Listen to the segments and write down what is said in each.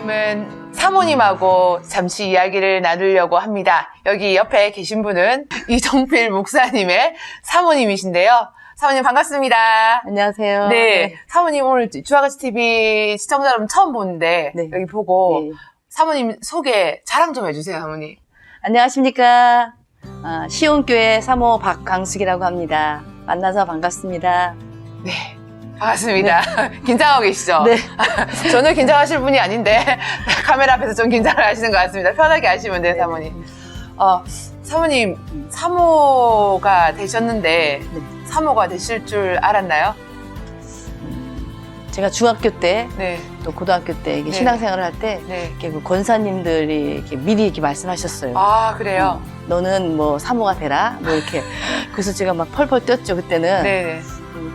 오늘은 사모님하고 잠시 이야기를 나누려고 합니다. 여기 옆에 계신 분은 이정필 목사님의 사모님이신데요. 사모님 반갑습니다. 안녕하세요. 네, 사모님 오늘 주아가치 TV 시청자 여러분 처음 보는데 네. 여기 보고 네. 사모님 소개 자랑 좀 해주세요, 사모님. 안녕하십니까. 시온교회 사모 박강숙이라고 합니다. 만나서 반갑습니다. 네, 반갑습니다. 긴장하고 계시죠? 네. 전혀 긴장하실 분이 아닌데 카메라 앞에서 좀 긴장을 하시는 것 같습니다. 편하게 하시면 돼요, 사모님. 사모님 사모가 되셨는데 네. 사모가 되실 줄 알았나요? 제가 중학교 때, 네, 또 고등학교 때 이게 네. 신앙생활을 할 때 네. 이렇게 그 권사님들이 이렇게 미리 이렇게 말씀하셨어요. 아, 그래요? 너는 뭐 사모가 되라, 뭐 이렇게. 그래서 제가 막 펄펄 뛰었죠 그때는. 네네.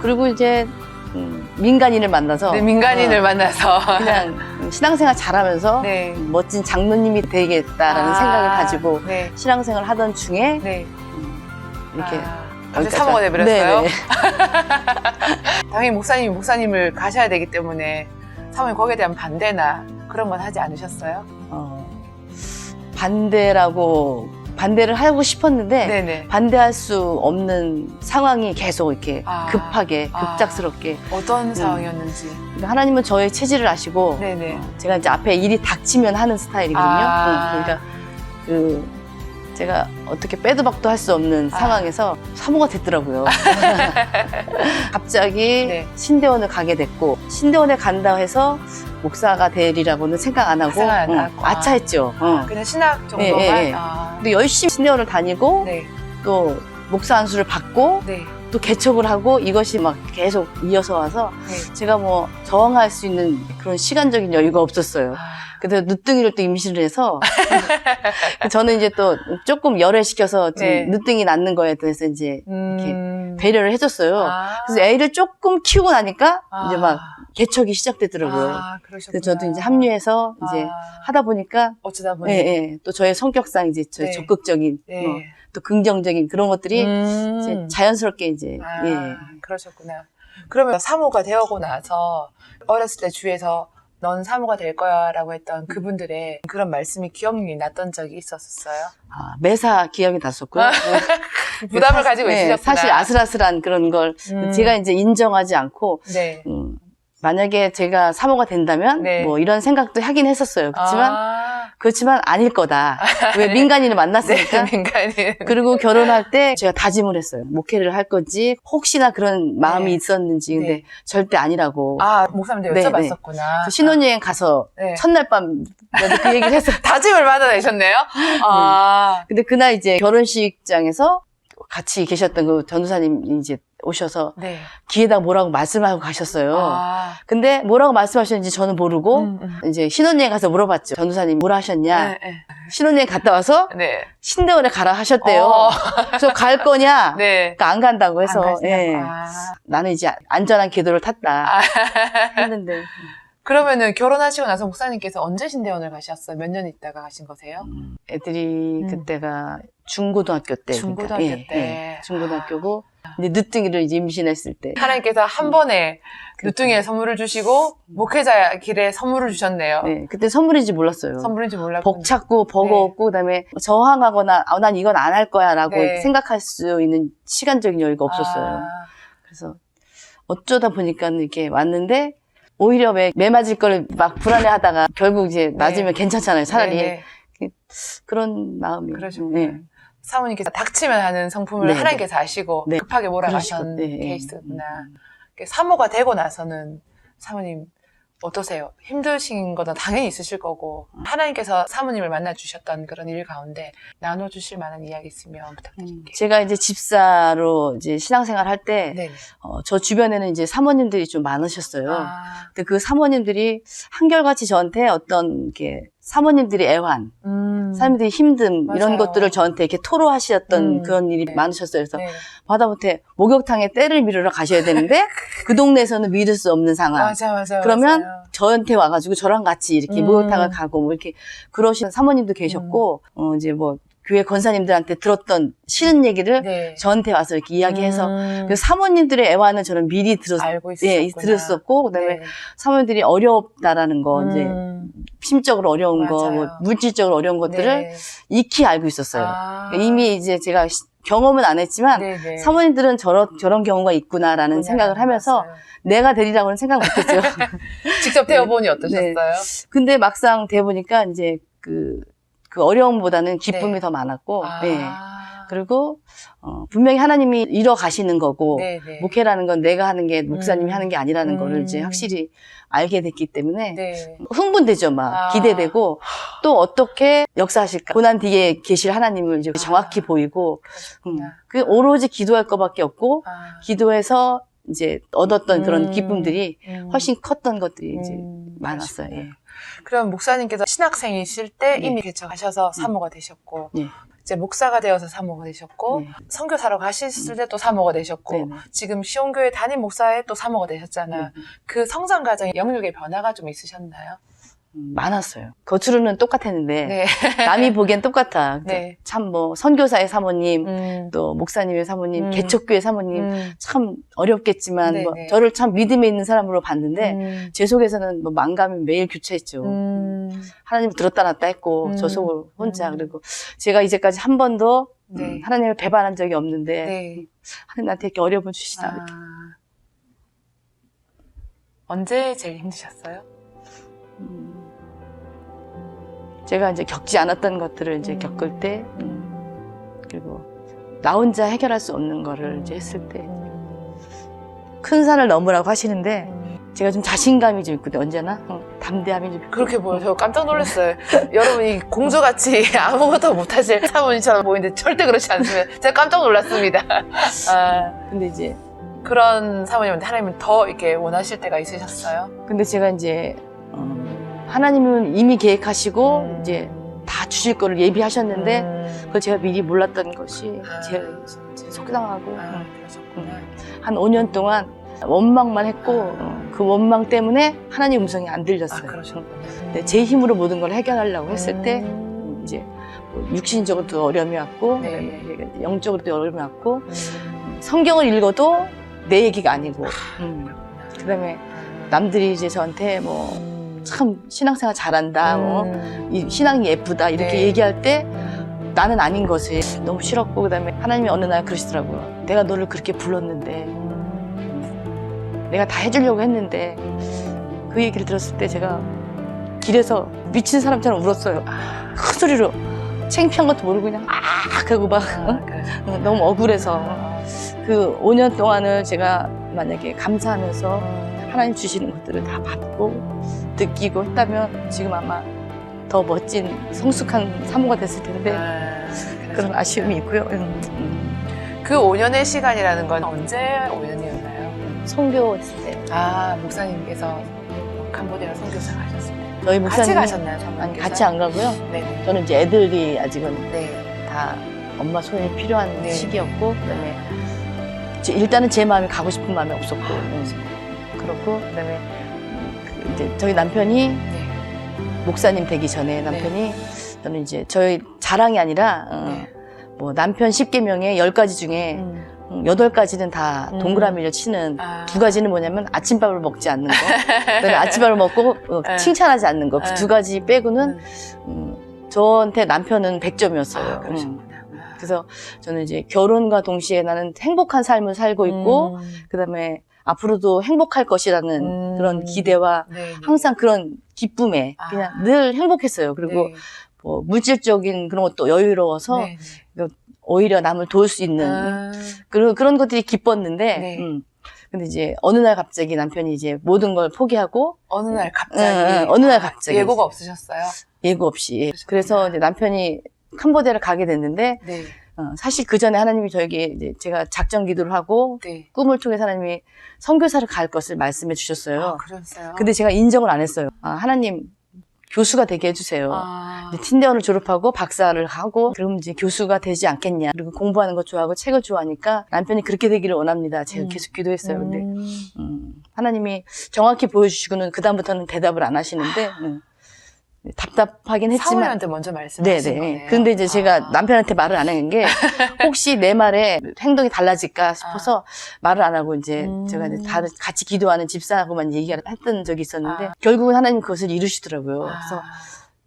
그리고 이제 민간인을 만나서 네, 민간인을 만나서 그냥 신앙생활 잘하면서 네. 멋진 장로님이 되겠다라는 생각을 가지고 네, 신앙생활 하던 중에 네. 이렇게 갑자기 여기까지 사모가 돼버렸어요? 네네. 당연히 목사님이 목사님을 가셔야 되기 때문에 사모님 거기에 대한 반대나 그런 건 하지 않으셨어요? 반대를 하고 싶었는데 네네. 반대할 수 없는 상황이 계속 이렇게 급하게 급작스럽게 어떤 상황이었는지. 하나님은 저의 체질을 아시고 네네. 제가 이제 앞에 일이 닥치면 하는 스타일이거든요. 그러니까 제가 어떻게 빼도 박도 할 수 없는 상황에서 사모가 됐더라고요. 갑자기 네. 신대원을 가게 됐고 신대원에 간다 해서 목사가 되리라고는 생각 안 하고 생각 안 하고. 아차했죠. 그냥 신학 정도만? 네, 네. 근데 열심히 신대원을 다니고 네. 또 목사 안수를 받고 네. 또 개척을 하고 이것이 막 계속 이어서 와서 네. 제가 뭐 저항할 수 있는 그런 시간적인 여유가 없었어요. 그래서 늦둥이를 또 임신을 해서 저는 이제 또 조금 열애시켜서 네. 늦둥이 낳는 거에 대해서 이제 이렇게 배려를 해줬어요. 아. 그래서 애를 조금 키우고 나니까 아. 이제 막 개척이 시작되더라고요. 그러셨구나. 그래서 저도 이제 합류해서 이제 하다 보니까 어쩌다 보니. 예, 예. 또 저의 성격상 이제 네. 적극적인 네. 또 긍정적인 그런 것들이 이제 자연스럽게 이제 예. 그러셨구나. 그러면 사모가 되어고 나서 어렸을 때 주위에서 넌 사모가 될 거야 라고 했던 그분들의 그런 말씀이 기억이 났던 적이 있었어요? 매사 기억이 났었고요. 부담을 가지고 있으셨구나. 사실 아슬아슬한 그런 걸 제가 이제 인정하지 않고 네. 만약에 제가 사모가 된다면 네. 뭐 이런 생각도 하긴 했었어요. 그렇지만 아닐 거다. 왜 민간인을 만났으니까. 네, 민간인. 그리고 결혼할 때 제가 다짐을 했어요. 목회를 할 건지 혹시나 그런 마음이 네. 있었는지 근데 네. 절대 아니라고. 목사님도 네, 여쭤봤었구나. 그래서 신혼여행 가서 네. 첫날 밤 그 얘기를 했어요. 다짐을 받아내셨네요? 근데 그날 이제 결혼식장에서 같이 계셨던 그 전도사님 이제 오셔서 네. 귀에다 뭐라고 말씀하고 가셨어요. 근데 뭐라고 말씀하셨는지 저는 모르고 이제 신혼여행 가서 물어봤죠. 전도사님 뭐라 하셨냐? 네, 네. 신혼여행 갔다 와서 네. 신대원에 가라 하셨대요. 그래서 갈 거냐? 네. 그러니까 안 간다고 해서 안 가시냐고. 예. 나는 이제 안전한 궤도를 탔다 했는데 그러면은 결혼하시고 나서 목사님께서 언제 신대원을 가셨어요? 몇 년 있다가 가신 거세요? 애들이 그때가 중고등학교 때. 중고등학교 그러니까. 때. 중고등학교고 이제 늦둥이를 이제 임신했을 때. 하나님께서 한 번에 늦둥이에 선물을 주시고 목회자 길에 선물을 주셨네요. 네, 그때 선물인지 몰랐어요. 선물인지 몰랐고. 복 찾고 버거웠고 그다음에 저항하거나 난 이건 안 할 거야라고 네. 생각할 수 있는 시간적인 여유가 없었어요. 그래서 어쩌다 보니까 이렇게 왔는데 오히려 매 맞을 걸 막 불안해하다가 결국 이제 맞으면 괜찮잖아요. 차라리 네, 네. 그런 마음이. 그러시구나. 네. 사모님께서 닥치면 하는 성품을 네, 하나님께서 아시고 네. 급하게 몰아가신 네. 케이스구나. 사모가 되고 나서는 사모님 어떠세요? 힘드신 거는 당연히 있으실 거고 하나님께서 사모님을 만나주셨던 그런 일 가운데 나눠주실 만한 이야기 있으면 부탁드릴게요. 제가 이제 집사로 이제 신앙생활 할 때 네. 저 주변에는 이제 사모님들이 좀 많으셨어요. 근데 그 사모님들이 한결같이 저한테 어떤 게 사모님들이 애환, 사모님들이 힘듦 맞아요. 이런 것들을 저한테 이렇게 토로하셨던 그런 일이 네. 많으셨어요. 그래서 네. 마다못해 목욕탕에 때를 미루러 가셔야 되는데 그 동네에서는 미룰 수 없는 상황. 맞아. 그러면 맞아요. 저한테 와가지고 저랑 같이 이렇게 목욕탕을 가고 뭐 이렇게 그러신 사모님도 계셨고 이제 뭐 교회 권사님들한테 들었던 싫은 얘기를 네. 저한테 와서 이렇게 이야기해서 그래서 사모님들의 애환은 저는 미리 알고 예, 있었구나. 들었었고 그다음에 네. 사모님들이 어렵다라는 거 이제 심적으로 어려운 거, 뭐 맞아요. 물질적으로 어려운 것들을 네. 익히 알고 있었어요. 아. 그러니까 이미 이제 제가 경험은 안 했지만 네네. 사모님들은 저런 경우가 있구나라는 생각을 하면서 맞아요. 내가 되리라고는 생각 못했죠. 직접 되어보니 어떠셨어요? 근데 막상 돼보니까 이제 그 어려움보다는 기쁨이 네. 더 많았고, 아. 네. 그리고 분명히 하나님이 이뤄 가시는 거고 네네. 목회라는 건 내가 하는 게 목사님이 하는 게 아니라는 거를 이제 확실히 알게 됐기 때문에 네. 흥분되죠, 막 아. 기대되고 또 어떻게 역사하실까 고난 뒤에 계실 하나님을 이제 정확히 보이고 그렇구나. 그 오로지 기도할 것밖에 없고 아. 기도해서 이제 얻었던 그런 기쁨들이 음. 훨씬 컸던 것들이 이제 많았어요. 그러시구나. 예. 그럼 목사님께서 신학생이실 때 네. 이미 개척하셔서 사모가 되셨고 네. 이제 목사가 되어서 사모가 되셨고 네. 선교사로 가셨을 때 또 사모가 되셨고 네네. 지금 시온교회 담임 목사에 또 사모가 되셨잖아요. 그 성장 과정에 영육의 변화가 좀 있으셨나요? 많았어요. 겉으로는 똑같았는데 네. 남이 보기엔 똑같아. 네. 참 뭐 선교사의 사모님, 또 목사님의 사모님, 개척교회 사모님 참 어렵겠지만 뭐 네네. 저를 참 믿음에 있는 사람으로 봤는데 제 속에서는 뭐 망감이 매일 교차했죠. 하나님 들었다 놨다 했고 저 속을 혼자 그리고 제가 이제까지 한 번도 네. 하나님을 배반한 적이 없는데 네. 하나님 나한테 이렇게 어려움을 주시다. 이렇게. 언제 제일 힘드셨어요? 제가 이제 겪지 않았던 것들을 이제 겪을 때 그리고 나 혼자 해결할 수 없는 거를 이제 했을 때 큰 산을 넘으라고 하시는데 제가 좀 자신감이 좀 있거든요. 언제나 담대함이 좀 있고. 그렇게 보여요. 저 깜짝 놀랐어요. 여러분이 공주같이 아무것도 못하실 사모님처럼 보이는데 절대 그렇지 않습니다. 제가 깜짝 놀랐습니다. 아, 근데 이제 그런 사모님한테 하나님은 더 이렇게 원하실 때가 있으셨어요? 근데 제가 이제 하나님은 이미 계획하시고 이제 다 주실 거를 예비하셨는데 그걸 제가 미리 몰랐던 것이 제일 속상하고 그러셨구나. 한 5년 동안 원망만 했고 그 원망 때문에 하나님 음성이 안 들렸어요. 그러셨구나. 근데 제 힘으로 모든 걸 해결하려고 했을 때 이제 뭐 육신적으로도 어려움이 왔고 네. 그다음에 영적으로도 어려움이 왔고 성경을 읽어도 내 얘기가 아니고 그다음에 남들이 이제 저한테 뭐 참 신앙생활 잘한다, 이 신앙이 예쁘다 이렇게 네. 얘기할 때 나는 아닌 것이 너무 싫었고 그다음에 하나님이 어느 날 그러시더라고요. 내가 너를 그렇게 불렀는데 내가 다 해주려고 했는데 그 얘기를 들었을 때 제가 길에서 미친 사람처럼 울었어요. 큰 소리로 창피한 것도 모르고 그냥 하고 막 너무 억울해서 그 5년 동안을 제가 만약에 감사하면서 하나님 주시는 것들을 다 받고 느끼고 했다면 지금 아마 더 멋진 성숙한 사모가 됐을 텐데 그런 아쉬움이 있고요. 그 5년의 시간이라는 건 언제 5년이었나요? 선교했을 때. 아, 목사님께서 캄보디아 선교사 가셨을 때. 저희 목사님 같이 가셨나요? 사모님께서? 아니 같이 안 가고요. 네네. 저는 이제 애들이 아직은 네. 다 엄마 손이 필요한 네. 시기였고 그다음에 일단은 제 마음이 가고 싶은 마음이 없었고 그렇고 그다음에 이제 저희 남편이 네. 목사님 되기 전에 남편이 저는 이제 저희 자랑이 아니라 네. 뭐 남편 10계명에 10가지 중에 8가지는 다 동그라미를 치는 아. 2가지는 뭐냐면 아침밥을 먹지 않는 거 그다음에 아침밥을 먹고 칭찬하지 않는 거 그 2가지 빼고는 저한테 남편은 100점이었어요. 그러셨구나. 그래서 저는 이제 결혼과 동시에 나는 행복한 삶을 살고 있고 그다음에 앞으로도 행복할 것이라는 그런 기대와 네네. 항상 그런 기쁨에 그냥 늘 행복했어요. 그리고 네. 뭐 물질적인 그런 것도 여유로워서 네네. 오히려 남을 도울 수 있는 그런 것들이 기뻤는데 네. 근데 이제 어느 날 갑자기 남편이 이제 모든 걸 포기하고 어느 날 갑자기 어느 날 갑자기 예고가 없으셨어요? 예고 없이 그래서 이제 남편이 캄보디아를 가게 됐는데 네. 사실 그 전에 하나님이 저에게 이제 제가 작전 기도를 하고 네. 꿈을 통해서 하나님이 선교사를 갈 것을 말씀해 주셨어요. 아, 그러셨어요? 근데 제가 인정을 안 했어요. 하나님 교수가 되게 해주세요. 이제 틴대원을 졸업하고 박사를 하고 그럼 이제 교수가 되지 않겠냐. 그리고 공부하는 거 좋아하고 책을 좋아하니까 남편이 그렇게 되기를 원합니다. 제가 계속 기도했어요. 근데 하나님이 정확히 보여주시고는 그 다음부터는 대답을 안 하시는데 답답하긴 했지만. 사모님한테 먼저 말씀하신 네네. 거네요. 근데 이제 제가 남편한테 말을 안 한 게 혹시 내 말에 행동이 달라질까 싶어서 말을 안 하고 이제 제가 이제 다른 같이 기도하는 집사하고만 얘기했던 적이 있었는데 결국은 하나님 그것을 이루시더라고요. 그래서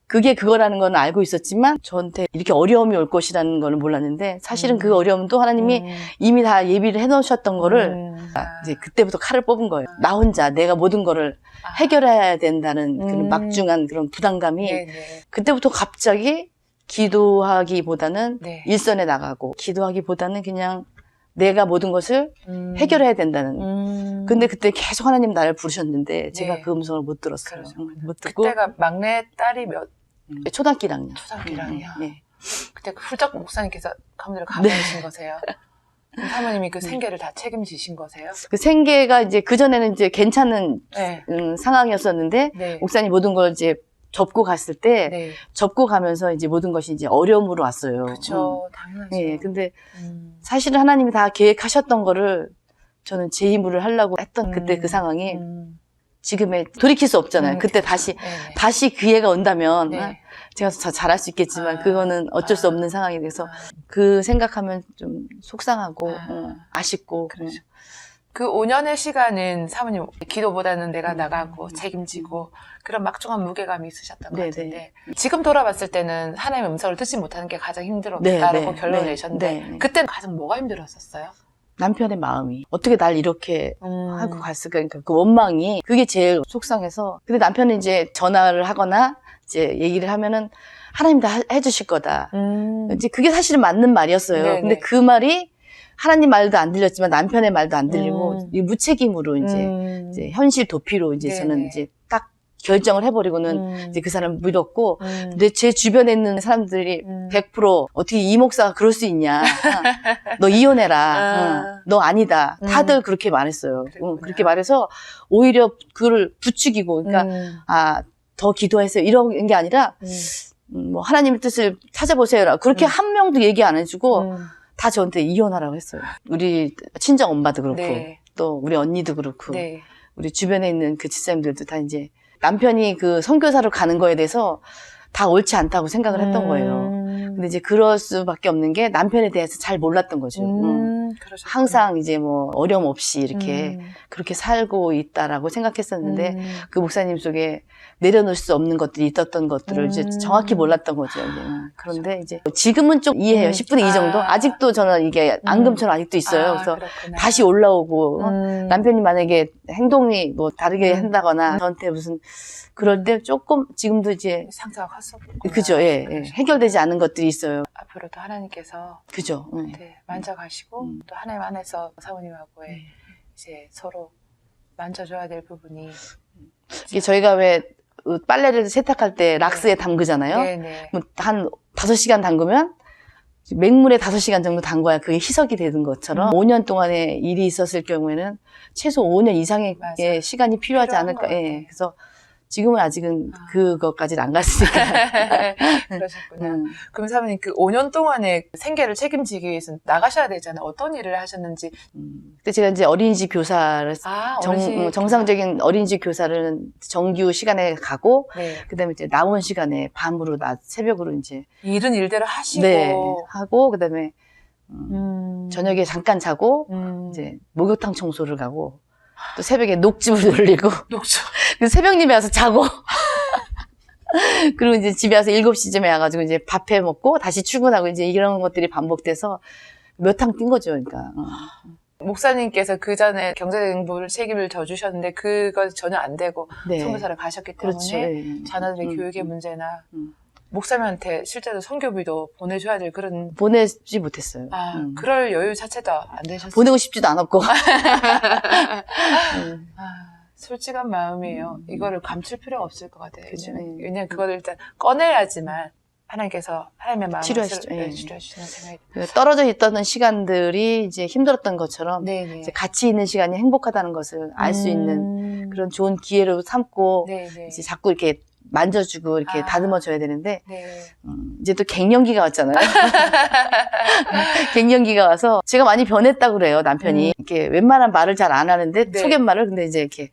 그게 그거라는 건 알고 있었지만 저한테 이렇게 어려움이 올 것이라는 걸 몰랐는데 사실은 그 어려움도 하나님이 이미 다 예비를 해놓으셨던 거를 이제 그때부터 칼을 뽑은 거예요. 나 혼자 내가 모든 거를 해결해야 된다는 그런 막중한 그런 부담감이 네네. 그때부터 갑자기 기도하기보다는 네. 일선에 나가고 기도하기보다는 그냥 내가 모든 것을 해결해야 된다는. 근데 그때 계속 하나님 나를 부르셨는데 제가 네. 그 음성을 못 들었어요. 그러셨군요. 못 듣고 그때가 막내 딸이 몇 초등학교 1학년. 초등학교 1학년. 네. 그때 훌쩍 목사님께서 가문을 가보신 거세요. 그럼 사모님이 그 생계를 다 책임지신 거세요? 그 생계가 이제 그전에는 이제 괜찮은 네. 상황이었었는데 네. 목사님 모든 걸 이제 접고 갔을 때 네. 접고 가면서 이제 모든 것이 이제 어려움으로 왔어요. 그렇죠. 당연하죠. 네. 근데 음. 사실은 하나님이 다 계획하셨던 거를 저는 제 힘으로 하려고 했던 그때 그 상황이 지금에 돌이킬 수 없잖아요. 그때 그렇죠. 네네. 다시 기회가 온다면 네. 제가 더 잘할 수 있겠지만 아. 그거는 어쩔 수 없는 상황이 돼서 그 생각하면 좀 속상하고 아쉽고 그러죠. 그 5년의 시간은 사모님 기도보다는 내가 나가고 책임지고 그런 막중한 무게감이 있으셨던 것 네네. 같은데 지금 돌아봤을 때는 하나님의 음성을 듣지 못하는 게 가장 네, 힘들었다라고 네, 결론을 네, 내셨는데 네, 네. 그때는 가장 뭐가 힘들었었어요? 남편의 마음이 어떻게 날 이렇게 하고 갔을까. 그러니까 그 원망이 그게 제일 속상해서. 근데 남편은 이제 전화를 하거나 이제 얘기를 하면은 하나님 다 해주실 거다. 이제 그게 사실은 맞는 말이었어요. 네네. 근데 그 말이 하나님 말도 안 들렸지만 남편의 말도 안 들리고 이 무책임으로 이제 현실 도피로 이제 네네. 저는 이제 딱 결정을 해버리고는 이제 그 사람 믿었고 근데 제 주변에 있는 사람들이 100% 어떻게 이 목사가 그럴 수 있냐. 너 이혼해라. 너 아니다. 다들 그렇게 말했어요. 그렇게 말해서 오히려 그를 부추기고 그러니까 더 기도했어요. 이런 게 아니라 뭐 하나님의 뜻을 찾아보세요라. 그렇게 한 명도 얘기 안 해주고 다 저한테 이혼하라고 했어요. 우리 친정 엄마도 그렇고 네. 또 우리 언니도 그렇고 네. 우리 주변에 있는 그 집사님들도 다 이제 남편이 그 선교사로 가는 거에 대해서 다 옳지 않다고 생각을 했던 거예요. 근데 이제 그럴 수밖에 없는 게 남편에 대해서 잘 몰랐던 거죠. 그러셨구나. 항상 이제 뭐 어려움 없이 이렇게 그렇게 살고 있다라고 생각했었는데 그 목사님 속에 내려놓을 수 없는 것들이 있었던 것들을 이제 정확히 몰랐던 거죠. 이제. 그런데 이제 지금은 좀 이해해요. 10분의 2 정도. 아직도 저는 이게 앙금처럼 아직도 있어요. 그래서 그렇구나. 다시 올라오고 남편이 만약에 행동이 뭐 다르게 한다거나 저한테 무슨 그럴 때 조금 지금도 이제 상처가 컸었고 그죠. 예, 예. 해결되지 않은 것들이 있어요. 앞으로도 하나님께서 그죠. 예. 네, 만져가시고 또 하나님 안에서 사모님하고의 이제 서로 만져줘야 될 부분이 이게 저희가 왜 빨래를 세탁할 때 락스에 담그잖아요. 네네. 한 5시간 담그면 맹물에 5시간 정도 담궈야 그게 희석이 되는 것처럼 5년 동안의 일이 있었을 경우에는 최소 5년 이상의 맞아. 시간이 필요하지 필요한 않을까. 것 같아. 예. 그래서 지금은 아직은 그것까지는 안 갔으니까. 그러셨구나. 그럼 사모님 그 5년 동안의 생계를 책임지기 위해서 나가셔야 되잖아요. 어떤 일을 하셨는지. 그때 제가 이제 어린이집 교사를 정상적인 어린이집 교사를 정규 시간에 가고 네. 그다음에 이제 나온 시간에 밤으로 새벽으로 이제 일은 일대로 하시고 네, 하고 그다음에 저녁에 잠깐 자고 이제 목욕탕 청소를 가고 또 새벽에 녹즙을 돌리고 녹조. 그래서 새벽님에 와서 자고 그리고 이제 집에 와서 7시쯤에 와가지고 이제 밥 해 먹고 다시 출근하고 이제 이런 것들이 반복돼서 몇 탕 뛴 거죠. 그러니까. 목사님께서 그 전에 경제적인 책임을 져주셨는데 그것 전혀 안 되고 네. 선교사를 가셨기 때문에 그렇죠. 네. 자녀들의 교육의 문제나 목사님한테 실제로 선교비도 보내줘야 될 그런 보내지 못했어요. 그럴 여유 자체도 안 되셨어요. 보내고 싶지도 않았고. 솔직한 마음이에요. 이거를 감출 필요가 없을 것 같아요. 그죠. 왜냐면 그거를 일단 꺼내야지만 하나님께서 하나님의 마음을 치료하시죠. 치료해주시는 생각이 듭니다. 떨어져 있던 시간들이 이제 힘들었던 것처럼 네네. 이제 같이 있는 시간이 행복하다는 것을 알 수 있는 그런 좋은 기회로 삼고 네네. 이제 자꾸 이렇게 만져주고 이렇게 다듬어줘야 되는데 네. 이제 또 갱년기가 왔잖아요. 갱년기가 와서 제가 많이 변했다고 그래요. 남편이 이렇게 웬만한 말을 잘 안 하는데 네. 속갯말을 근데 이제 이렇게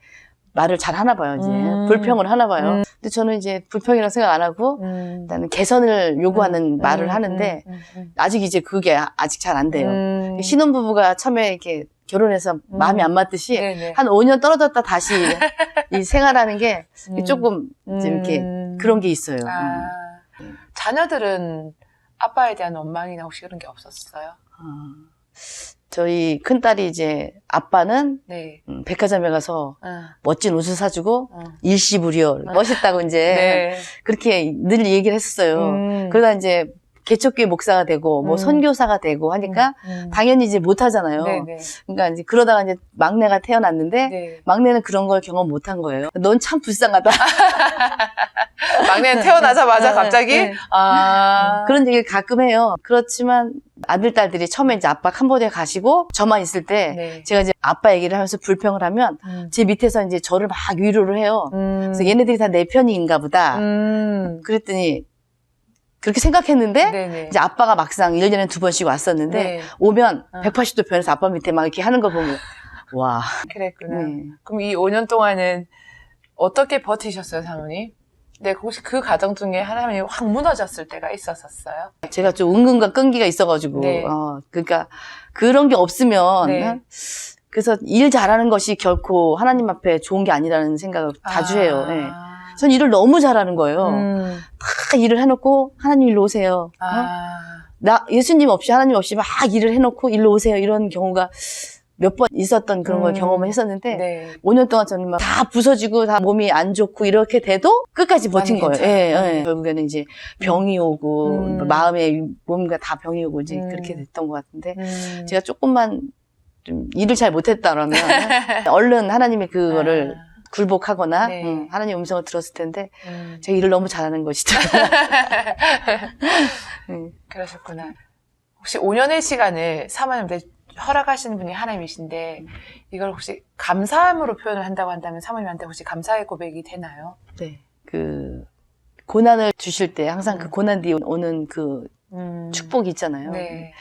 말을 잘 하나 봐요, 이제. 불평을 하나 봐요. 근데 저는 이제 불평이라고 생각 안 하고, 일단은 개선을 요구하는 말을 하는데, 아직 이제 그게 아직 잘 안 돼요. 신혼부부가 처음에 이렇게 결혼해서 마음이 안 맞듯이, 네네. 한 5년 떨어졌다 다시 이 생활하는 게 조금 이제 이렇게 그런 게 있어요. 아, 자녀들은 아빠에 대한 원망이나 혹시 그런 게 없었어요? 저희 큰딸이 이제 아빠는 네. 백화점에 가서 응. 멋진 옷을 사주고 응. 일시불이요. 멋있다고 이제 네. 그렇게 늘 얘기를 했었어요. 그러다 이제 개척교회 목사가 되고 뭐 선교사가 되고 하니까 당연히 이제 못 하잖아요. 네네. 그러니까 이제 그러다가 이제 막내가 태어났는데 네. 막내는 그런 걸 경험 못 한 거예요. 넌 참 불쌍하다. 막내는 태어나자마자 갑자기? 네. 아. 그런 얘기를 가끔 해요. 그렇지만 아들, 딸들이 처음에 이제 아빠 캄보디아 가시고 저만 있을 때 네. 제가 이제 아빠 얘기를 하면서 불평을 하면 제 밑에서 이제 저를 막 위로를 해요. 그래서 얘네들이 다 내 편인가 보다. 그랬더니 그렇게 생각했는데 네네. 이제 아빠가 막상 1년에 2번씩 왔었는데 네. 오면 180도 변해서 아빠 밑에 막 이렇게 하는 거 보면 와. 그랬구나. 네. 그럼 이 5년 동안은 어떻게 버티셨어요, 사모님? 네, 혹시 그 과정 중에 하나님이 확 무너졌을 때가 있었었어요? 제가 좀 은근과 끈기가 있어가지고 네. 그러니까 그런 게 없으면 네. 그래서 일 잘하는 것이 결코 하나님 앞에 좋은 게 아니라는 생각을 자주 해요. 예. 전 일을 너무 잘하는 거예요. 다 일을 해놓고 하나님 일로 오세요. 나 예수님 없이 하나님 없이 막 일을 해놓고 일로 오세요. 이런 경우가 몇 번 있었던 그런 걸 경험을 했었는데 네. 5년 동안 저는 막 다 부서지고 다 몸이 안 좋고 이렇게 돼도 끝까지 버틴 거예요. 예, 예. 결국에는 이제 병이 오고 마음에 몸과 다 병이 오고 이제 그렇게 됐던 것 같은데 제가 조금만 좀 일을 잘 못했다라면 얼른 하나님의 그거를 굴복하거나 네. 하나님의 음성을 들었을 텐데 제가 일을 너무 잘하는 것이죠. 그러셨구나. 혹시 5년의 시간을 사모님한테 허락하시는 분이 하나님이신데 이걸 혹시 감사함으로 표현을 한다고 한다면 사모님한테 혹시 감사의 고백이 되나요? 네. 그 고난을 주실 때 항상 그 고난 뒤에 오는 그 축복이 있잖아요. 네.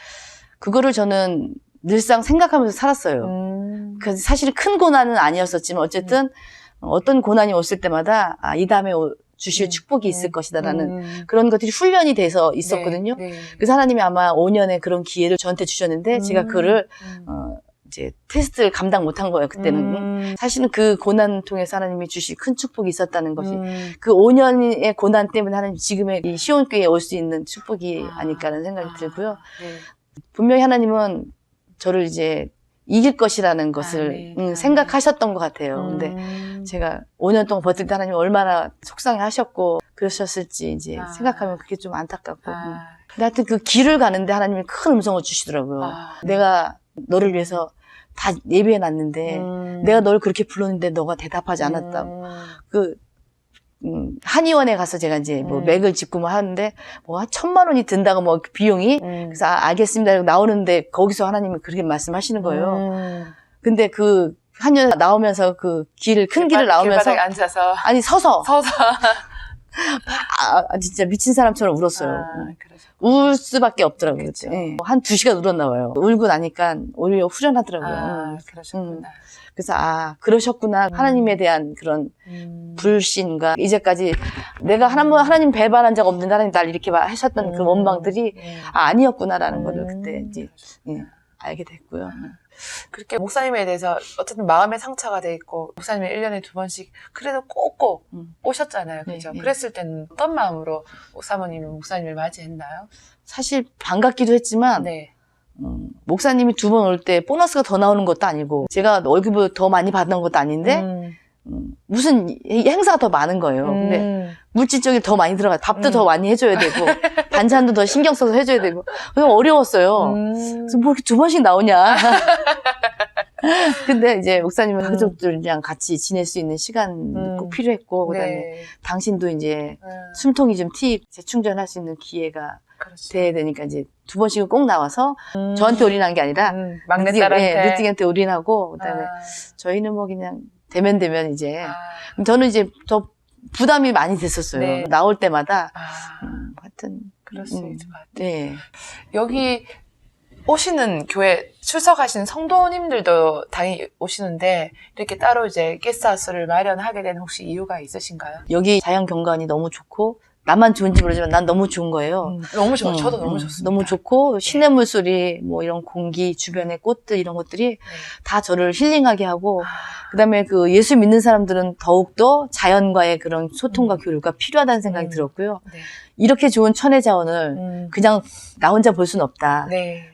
그거를 저는 늘상 생각하면서 살았어요. 그 사실 큰 고난은 아니었었지만 어쨌든 어떤 고난이 왔을 때마다 이 다음에 주실 축복이 있을 것이다라는 그런 것들이 훈련이 돼서 있었거든요. 네. 네. 그래서 하나님이 아마 5년의 그런 기회를 저한테 주셨는데 제가 그거를 이제 테스트를 감당 못한 거예요. 그때는 사실은 그 고난 통해서 하나님이 주실 큰 축복이 있었다는 것이 그 5년의 고난 때문에 하나님 지금의 이 시온교회에 올 수 있는 축복이 아닐까라는 생각이 들고요. 네. 분명히 하나님은 저를 이제 이길 것이라는 것을 생각하셨던 것 같아요. 근데 제가 5년 동안 버틸 때 하나님 얼마나 속상해 하셨고 그러셨을지 이제 생각하면 그게 좀 안타깝고. 근데 하여튼 그 길을 가는데 하나님이 큰 음성을 주시더라고요. 내가 너를 위해서 다 예비해 놨는데 내가 너를 그렇게 불렀는데 너가 대답하지 않았다. 그 한의원에 가서 제가 이제 뭐 맥을 짚고 뭐 하는데 뭐 한 1,000만 원이 든다고 뭐 비용이 그래서 알겠습니다 이러고 나오는데 거기서 하나님은 그렇게 말씀하시는 거예요. 근데 그 한의원 나오면서 그 큰 길을 나오면서 길바닥에 앉아서 아니 서서 진짜 미친 사람처럼 울었어요. 울 수밖에 없더라고요. 그렇죠. 네. 한 2시간 울었나 봐요. 울고 나니까 오히려 후련하더라고요. 그러셨구나. 그래서 그러셨구나. 하나님에 대한 그런 불신과 이제까지 내가 하나님 배반한 적 없는데 하나님 날 이렇게 하셨던 그 원망들이 아니었구나라는 거를 그때 이제 알게 됐고요. 그렇게 목사님에 대해서 어쨌든 마음의 상처가 돼 있고 목사님이 1년에 2번씩 그래도 꼭꼭 오셨잖아요. 그죠? 네. 그랬을 때는 어떤 마음으로 사모님은 목사님을 맞이했나요? 사실 반갑기도 했지만 네. 목사님이 2번 올 때 보너스가 더 나오는 것도 아니고 제가 월급을 더 많이 받는 것도 아닌데 무슨 행사가 더 많은 거예요. 근데 물질적인 더 많이 들어가요. 밥도 더 많이 해줘야 되고 반찬도 더 신경 써서 해줘야 되고 그래서 어려웠어요. 그래서 뭐 이렇게 2번씩 나오냐. 근데 이제 목사님은 가족들이랑 같이 지낼 수 있는 시간 꼭 필요했고 그다음에 당신도 이제 숨통이 좀 재충전할 수 있는 기회가 그렇죠. 돼야 되니까 이제 2번씩은 꼭 나와서 저한테 올인한 게 아니라 막내딸한테 느띠한테 올인하고 그다음에 저희는 뭐 그냥 되면 이제 저는 이제 더 부담이 많이 됐었어요. 네. 나올 때마다 하여튼 그럴 수 있을 것 같아요. 네. 여기 오시는 교회 출석하시는 성도님들도 당연히 오시는데 이렇게 따로 이제 게스트하우스를 마련하게 된 혹시 이유가 있으신가요? 여기 자연 경관이 너무 좋고 나만 좋은지 모르지만 난 너무 좋은 거예요. 너무 좋아요. 저도 너무 좋습니다. 너무 좋고 시냇물 소리, 뭐 이런 공기, 주변의 꽃들 이런 것들이 다 저를 힐링하게 하고 그다음에 그 예수 믿는 사람들은 더욱더 자연과의 그런 소통과 교류가 필요하다는 생각이 들었고요. 네. 이렇게 좋은 천혜 자원을 그냥 나 혼자 볼 수는 없다. 네.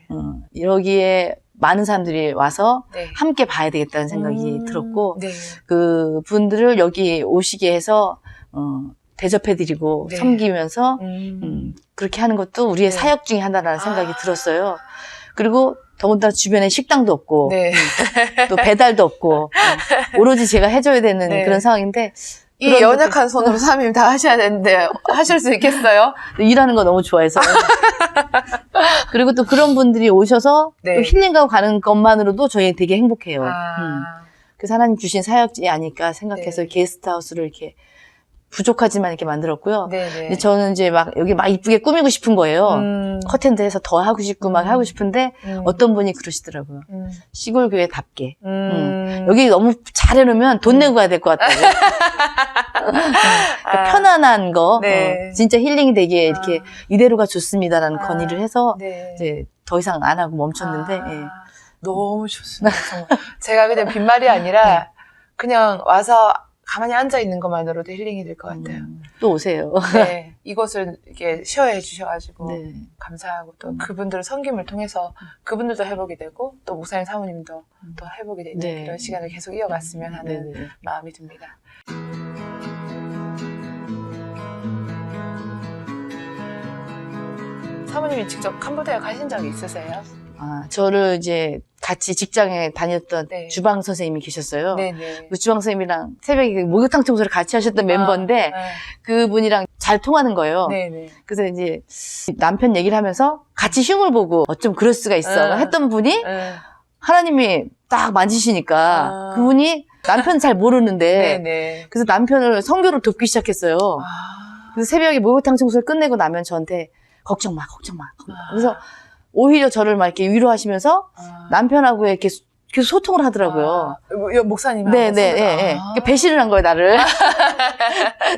여기에 많은 사람들이 와서 네. 함께 봐야 되겠다는 생각이 들었고 네. 그 분들을 여기 오시게 해서 대접해드리고 네. 섬기면서 그렇게 하는 것도 우리의 네. 사역 중에 하나라는 생각이 들었어요. 그리고 더군다나 주변에 식당도 없고 네. 또 배달도 없고 오로지 제가 해줘야 되는 네. 그런 상황인데 이 그런 연약한 손으로 사모님 다 하셔야 되는데 하실 수 있겠어요? 일하는 거 너무 좋아해서 그리고 또 그런 분들이 오셔서 네. 또 힐링하고 가는 것만으로도 저희 되게 행복해요. 아. 그래서 하나님 주신 사역이 아닐까 생각해서 네. 게스트하우스를 이렇게 부족하지만 이렇게 만들었고요. 네네. 근데 저는 이제 막 여기 막 이쁘게 꾸미고 싶은 거예요. 커튼도 해서 더 하고 싶고 막 하고 싶은데 어떤 분이 그러시더라고요. 시골 교회답게. 여기 너무 잘 해놓으면 돈 내고 가야 될 것 같다고. 그러니까 편안한 거, 네. 진짜 힐링이 되게 이렇게 이대로가 좋습니다라는 건의를 해서 네. 이제 더 이상 안 하고 멈췄는데 예. 너무 좋습니다. 정말. 제가 그냥 빈말이 아니라 그냥 와서 가만히 앉아 있는 것만으로도 힐링이 될 것 같아요. 또 오세요. 네, 이것을 이렇게 쉐어해 주셔가지고 네. 감사하고 또 그분들의 섬김을 통해서 그분들도 회복이 되고 또 목사님 사모님도 또 회복이 되는 네. 그런 시간을 계속 이어갔으면 하는 네. 마음이 듭니다. 사모님이 직접 캄보디아 가신 적이 있으세요? 아, 저를 이제 같이 직장에 다녔던 네. 주방 선생님이 계셨어요. 네네. 그 주방 선생님이랑 새벽에 그 목욕탕 청소를 같이 하셨던 멤버인데 그분이랑 잘 통하는 거예요. 네네. 그래서 이제 남편 얘기를 하면서 같이 흉을 보고 어쩜 그럴 수가 있어 했던 분이 하나님이 딱 만지시니까 그분이 남편 잘 모르는데 네네. 그래서 남편을 선교를 돕기 시작했어요. 그래서 새벽에 목욕탕 청소를 끝내고 나면 저한테 걱정 마. 그래서 오히려 저를 막 이렇게 위로하시면서 남편하고 이렇게 계속 소통을 하더라고요. 목사님하고? 네. 배신을 한 거예요, 나를.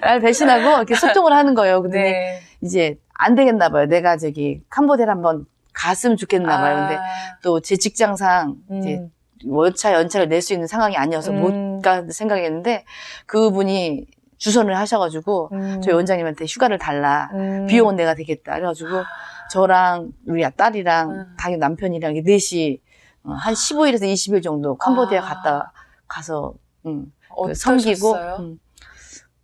나를 배신하고 이렇게 소통을 하는 거예요. 근데 네. 이제 안 되겠나 봐요. 내가 저기 캄보디아를 한번 갔으면 좋겠나 봐요. 근데 또 제 직장상 이제 월차 연차를 낼 수 있는 상황이 아니어서 못 갈 생각했는데 그분이 주선을 하셔가지고 저희 원장님한테 휴가를 달라. 비용은 내가 되겠다. 그래가지고 저랑 우리 딸이랑 당연히 남편이랑 넷이 한 15일에서 20일 정도 캄보디아 가서 섬기고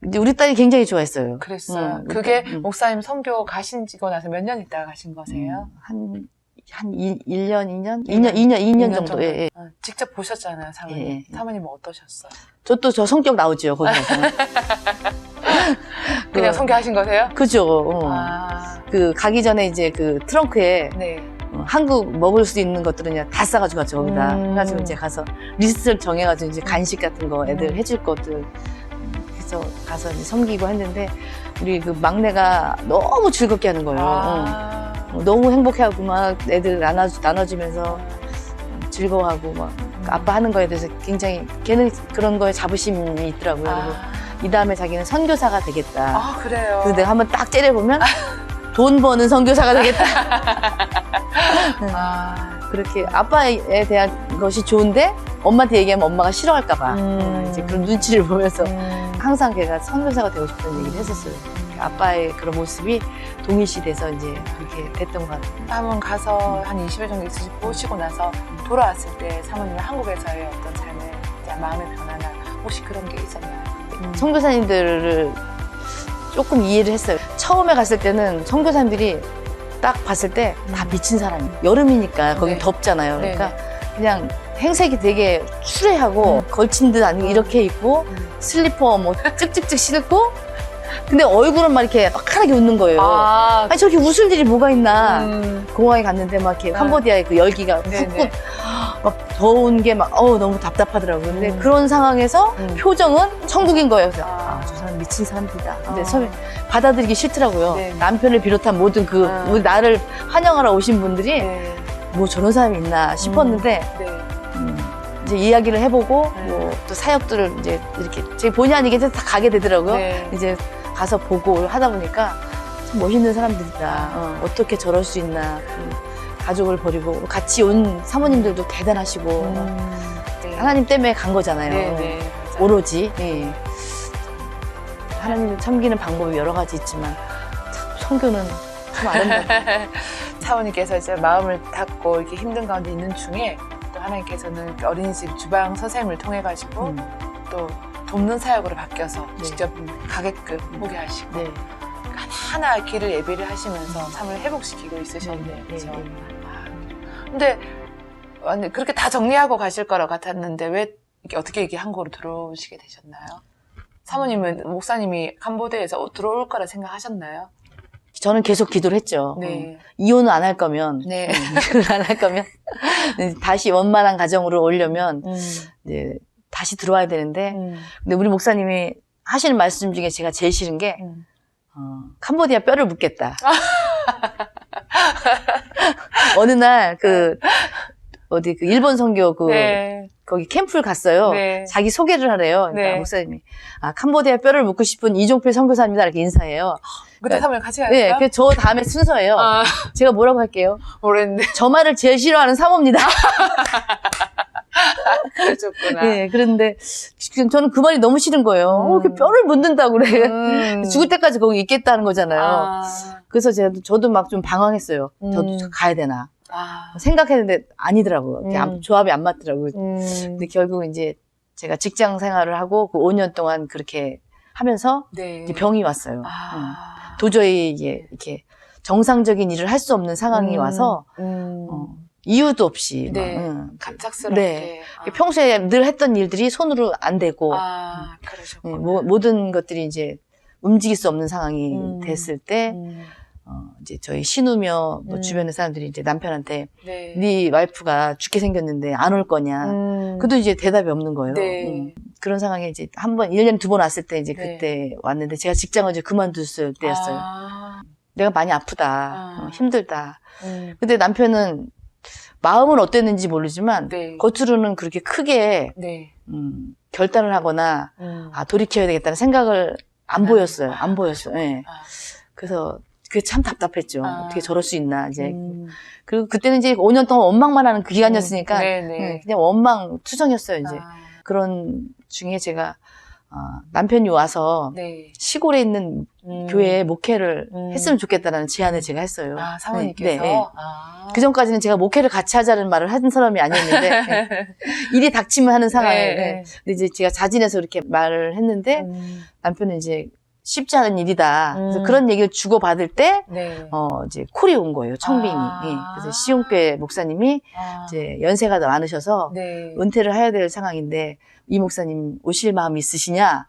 이제 우리 딸이 굉장히 좋아했어요. 그랬어요. 그게 목사님 선교 가시고 나서 몇 년 있다가 가신 거세요? 한 1년, 2년 정도. 예. 직접 보셨잖아요, 사모님. 예. 사모님은 어떠셨어요? 저 성격 나오죠, 거기 가서. 그냥 선교하신 거세요? 그죠. 그 가기 전에 이제 그 트렁크에 네. 한국 먹을 수 있는 것들은 그냥 다 싸가지고 갔죠, 거기다. 그래가지고 이제 가서 리스트를 정해가지고 이제 간식 같은 거 애들 해줄 것들 해서 가서 이제 섬기고 했는데 우리 그 막내가 너무 즐겁게 하는 거예요. 너무 행복해하고 막 애들 나눠주면서 즐거워하고 막 아빠 하는 거에 대해서 굉장히 걔는 그런 거에 자부심이 있더라고요. 그리고 이 다음에 자기는 선교사가 되겠다. 그래요? 그래서 내가 한번 딱 째려보면 돈 버는 선교사가 되겠다. 그렇게 아빠에 대한 것이 좋은데 엄마한테 얘기하면 엄마가 싫어할까봐 이제 그런 눈치를 보면서 항상 걔가 선교사가 되고 싶다는 얘기를 했었어요. 아빠의 그런 모습이 동일시돼서 이제 그렇게 됐던 것 같아요. 한번 가서 한 20일 정도 있으시고 나서 돌아왔을 때 사모님은 한국에서의 어떤 삶의 마음의 변화나 혹시 그런 게 있었나요? 선교사님들을 조금 이해를 했어요. 처음에 갔을 때는 선교사님들이 딱 봤을 때 다 미친 사람이에요. 여름이니까 거긴 네. 덥잖아요. 그러니까 그냥 행색이 되게 추레하고 걸친 듯 아니고 이렇게 입고 슬리퍼 뭐 찍찍찍 신고 근데 얼굴은 막 이렇게 막하게 웃는 거예요. 아니 저렇게 웃을 일이 뭐가 있나. 공항에 갔는데 막 이렇게 캄보디아의 그 열기가 훅훅 막 더운 게 막 너무 답답하더라고요. 근데 그런 상황에서 표정은 천국인 거예요. 그래서 저 사람 미친 사람들이다. 근데 처음에 받아들이기 싫더라고요. 네. 남편을 비롯한 모든 우리 나를 환영하러 오신 분들이 뭐 저런 사람이 있나 싶었는데 네. 이제 이야기를 해보고 네. 뭐 또 사역들을 이제 이렇게 제 본의 아니게 다 가게 되더라고요. 네. 이제 가서 보고 하다 보니까 참 멋있는 사람들이다. 어떻게 저럴 수 있나. 가족을 버리고 같이 온 사모님들도 대단하시고 네. 하나님 때문에 간 거잖아요. 네, 네. 맞아요. 오로지. 예. 하나님을 섬기는 방법이 여러 가지 있지만 참 성교는 참 아름답다. 사모님께서 이제 마음을 닫고 이렇게 힘든 가운데 있는 중에 또 하나님께서는 어린이집 주방 선생님을 통해 가지고 또 돕는 사역으로 바뀌어서 네. 직접 가게끔 보게 하시고 네. 하나 길을 예비를 하시면서 삶을 회복시키고 있으셨는데 그렇죠. 네. 근데 아니, 그렇게 다 정리하고 가실 거라 같았는데 왜 이렇게 어떻게 이게 한국으로 들어오시게 되셨나요? 사모님은 목사님이 캄보디아에서 들어올 거라 생각하셨나요? 저는 계속 기도를 했죠. 네. 이혼을 안 할 거면, 네. 이혼을 안 할 거면 다시 원만한 가정으로 오려면 이제 다시 들어와야 되는데, 근데 우리 목사님이 하시는 말씀 중에 제가 제일 싫은 게 캄보디아 뼈를 묻겠다. 어느 날 어디 일본 선교 네. 거기 캠프를 갔어요. 네. 자기 소개를 하래요. 그러니까 네. 목사님이 캄보디아 뼈를 묻고 싶은 이종필 선교사입니다. 이렇게 인사해요. 그때 사모님 같이 네, 가셨어요? 그래서 저 다음에 순서예요. 아, 제가 뭐라고 할게요? 모르겠는데. 저 말을 제일 싫어하는 사모입니다. 그러셨구나. 네, 그런데 저는 그 말이 너무 싫은 거예요. 이렇게 뼈를 묻는다고 그래. 죽을 때까지 거기 있겠다는 거잖아요. 아, 그래서 저도 막 좀 방황했어요. 저도 가야 되나. 생각했는데 아니더라고요. 조합이 안 맞더라고요. 근데 결국 이제 제가 직장 생활을 하고 그 5년 동안 그렇게 하면서 네. 이제 병이 왔어요. 도저히 이게 이렇게 정상적인 일을 할 수 없는 상황이 와서 이유도 없이 네. 막, 갑작스럽게. 네. 평소에 늘 했던 일들이 손으로 안 되고 그러셨구나. 모든 것들이 이제 움직일 수 없는 상황이 됐을 때 이제 저희 신우며 뭐 주변의 사람들이 이제 남편한테 네. 네 와이프가 죽게 생겼는데 안 올 거냐. 그래도 이제 대답이 없는 거예요. 네. 그런 상황에 이제 한 번, 1년에 2번 왔을 때 이제 네. 그때 왔는데 제가 직장을 이제 그만뒀을 때였어요. 내가 많이 아프다. 힘들다. 근데 남편은 마음은 어땠는지 모르지만 네. 겉으로는 그렇게 크게 네. 결단을 하거나 돌이켜야 되겠다는 생각을 안 보였어요. 안 보였어요. 네. 그래서 그게 참 답답했죠. 어떻게 저럴 수 있나 이제. 그리고 그때는 이제 5년 동안 원망만 하는 그 기간이었으니까 그냥 원망투성이었어요. 이제 그런 중에 제가 남편이 와서 네. 시골에 있는 교회에 목회를 했으면 좋겠다라는 제안을 제가 했어요. 사모님께서? 네. 그 전까지는 제가 목회를 같이 하자는 말을 한 사람이 아니었는데 일이 닥치면 하는 상황에. 네. 근데 이제 제가 자진해서 이렇게 말을 했는데 남편은 이제 쉽지 않은 일이다. 그래서 그런 얘기를 주고받을 때 네. 이제 콜이 온 거예요. 청빙이. 예. 그래서 시온교회 목사님이 이제 연세가 많으셔서 네. 은퇴를 해야 될 상황인데 이 목사님 오실 마음이 있으시냐?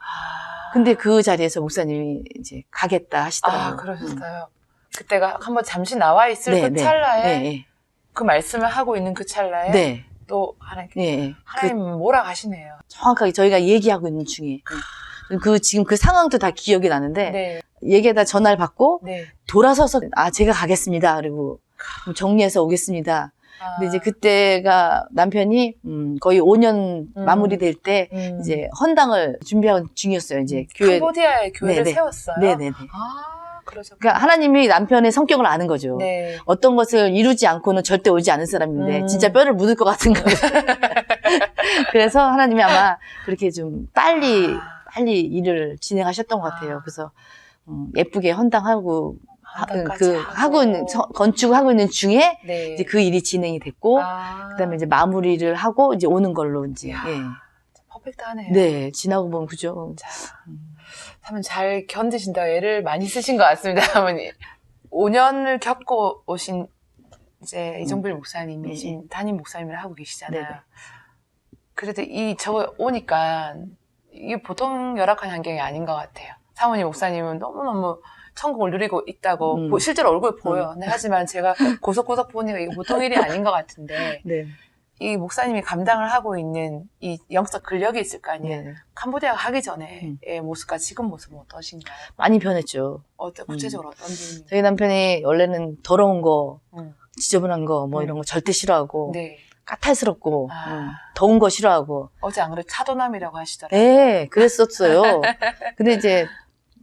근데 그 자리에서 목사님이 이제 가겠다 하시더라고요. 그러셨어요. 그때가 한번 잠시 나와 있을 네, 그 네. 찰나에 네, 그 말씀을 하고 있는 그 찰나에 네. 또 하나님 네. 몰아가시네요. 정확하게 저희가 얘기하고 있는 중에 지금 그 상황도 다 기억이 나는데 네. 얘기하다 전화를 받고 네. 돌아서서 제가 가겠습니다. 그리고 정리해서 오겠습니다. 근데 이제 그때가 남편이 거의 5년 마무리될 때 이제 헌당을 준비하는 중이었어요. 이제 교회. 캄보디아에 교회를 네네. 세웠어요. 네네네. 그러셨구나. 그러니까 하나님이 남편의 성격을 아는 거죠. 네. 어떤 것을 이루지 않고는 절대 오지 않은 사람인데 진짜 뼈를 묻을 것 같은 거예요. 그래서 하나님이 아마 그렇게 좀 빨리 일을 진행하셨던 것 같아요. 그래서 예쁘게 헌당하고 하고 있는 건축하고 있는 중에 네. 이제 그 일이 진행이 됐고 그다음에 이제 마무리를 하고 이제 오는 걸로 이제 퍼펙트하네요. 네 지나고 보면 그죠. 사모님 잘 견디신다. 애를 많이 쓰신 것 같습니다, 사모님. 5년을 겪고 오신 이제 이종필 목사님이 지금 담임 목사님을 하고 계시잖아요. 네네. 그래도 저 오니까 이게 보통 열악한 환경이 아닌 것 같아요. 사모님 목사님은 너무너무 천국을 누리고 있다고 실제로 얼굴 보여. 네, 하지만 제가 고석고석 보니까 이게 보통 일이 아닌 것 같은데 네. 이 목사님이 감당을 하고 있는 이 영적 근력이 있을 거 아니에요. 네. 캄보디아 가기 전에의 모습과 지금 모습은 어떠신가요? 많이 변했죠. 구체적으로 어떤 부분이? 저희 남편이 원래는 더러운 거 지저분한 거 뭐 이런 거 절대 싫어하고 네. 까탈스럽고 아. 더운 거 싫어하고. 어제 안 그래도 차도남이라고 하시더라고요. 네, 그랬었어요. 근데 이제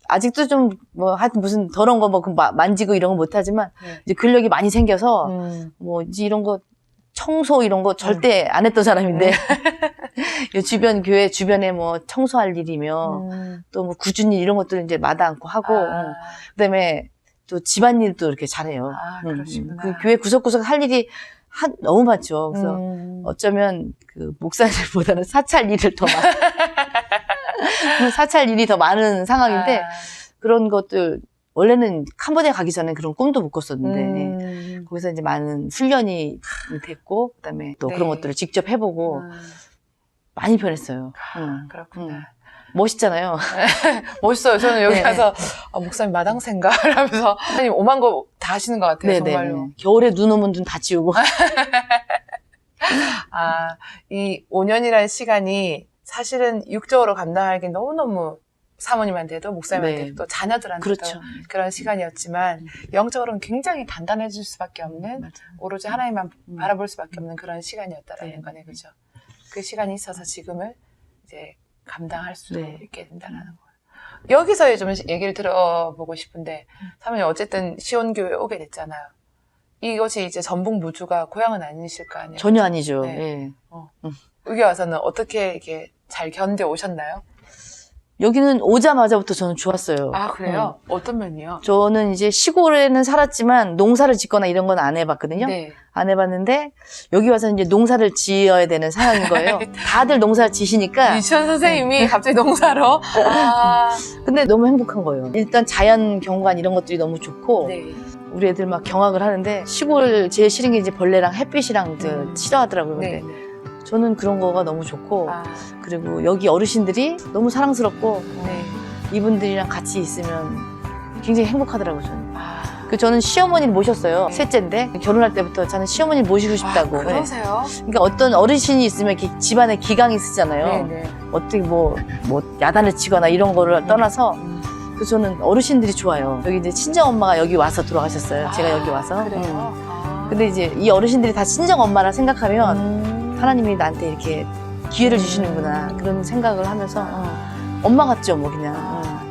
아직도 좀 뭐 하여튼 무슨 더러운 거 뭐 만지고 이런 거 못하지만 네. 이제 근력이 많이 생겨서 뭐 이제 이런 거 청소 이런 거 절대 안 했던 사람인데 이 주변 교회 주변에 뭐 청소할 일이며 또 뭐 굳은 일 이런 것들 이제 마다 않고 하고 그다음에 또 집안일도 이렇게 잘해요. 그러시구나. 그 교회 구석구석 할 일이 너무 많죠. 그래서 어쩌면 그 목사님보다는 사찰 일을 더 사찰 일이 더 많은 상황인데 그런 것들 원래는 캄보디아 가기 전에 그런 꿈도 못 꿨었는데 거기서 이제 많은 훈련이 됐고 그다음에 또 네. 그런 것들을 직접 해보고 많이 변했어요. 그렇구나. 멋있잖아요. 멋있어요. 저는 여기 네. 가서 목사님 마당새인가? 하면서 하나님 오만 거 다 하시는 것 같아요. 네네. 정말로. 겨울에 눈 오면 눈 다 지우고. 이 5년이라는 시간이 사실은 육적으로 감당하기 너무너무 사모님한테도 목사님한테도 네. 또 자녀들한테도 그렇죠. 그런 시간이었지만 영적으로는 굉장히 단단해질 수밖에 없는 맞아요. 오로지 하나님만 바라볼 수밖에 없는 그런 시간이었다라는 네. 거네, 그죠? 그 시간이 있어서 지금을 이제 감당할 수 네. 있게 된다는 거예요. 여기서 좀 얘기를 들어보고 싶은데 사모님 어쨌든 시온교회에 오게 됐잖아요. 이것이 이제 전북 무주가 고향은 아니실 거 아니에요? 전혀 아니죠. 네. 예. 여기 와서는 어떻게 이렇게 잘 견뎌 오셨나요? 여기는 오자마자부터 저는 좋았어요. 그래요? 어떤 면이요? 저는 이제 시골에는 살았지만 농사를 짓거나 이런 건 안 해봤거든요. 네. 안 해봤는데 여기 와서 이제 농사를 지어야 되는 상황인 거예요. 다들 농사를 지시니까. 유치원 선생님이 갑자기 농사로? 근데 너무 행복한 거예요. 일단 자연 경관 이런 것들이 너무 좋고 네. 우리 애들 막 경악을 하는데 시골 제일 싫은 게 이제 벌레랑 햇빛이랑 싫어하더라고요. 네. 근데 저는 그런 거가 너무 좋고 아, 그리고 여기 어르신들이 너무 사랑스럽고 네. 이분들이랑 같이 있으면 굉장히 행복하더라고요. 저는. 아, 저는 시어머니를 모셨어요. 셋째인데 결혼할 때부터 저는 시어머니를 모시고 싶다고. 그러세요? 그러니까 어떤 어르신이 있으면 이렇게 집안에 기강이 쓰잖아요. 네네. 어떻게 뭐 야단을 치거나 이런 거를 떠나서 그래서 저는 어르신들이 좋아요. 여기 이제 친정 엄마가 여기 와서 돌아가셨어요. 제가 여기 와서. 그래요? 근데 이제 이 어르신들이 다 친정 엄마라 생각하면 하나님이 나한테 이렇게 기회를 주시는구나 그런 생각을 하면서 엄마 같죠, 뭐 그냥.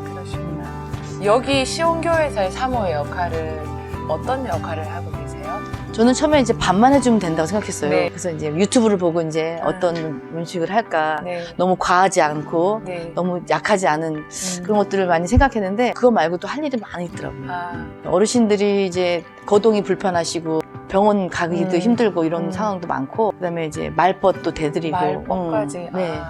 그러시구나. 여기 시온교회에서의 사모의 역할을 어떤 역할을 하고 계세요? 저는 처음에 이제 밥만 해주면 된다고 생각했어요. 네. 그래서 이제 유튜브를 보고 이제 어떤 음식을 할까. 네. 너무 과하지 않고 네. 너무 약하지 않은 그런 것들을 많이 생각했는데 그거 말고도 할 일이 많이 있더라고요. 어르신들이 이제 거동이 불편하시고 병원 가기도 힘들고 이런 상황도 많고 그다음에 이제 말벗도 대드리고 말벗까지. 네.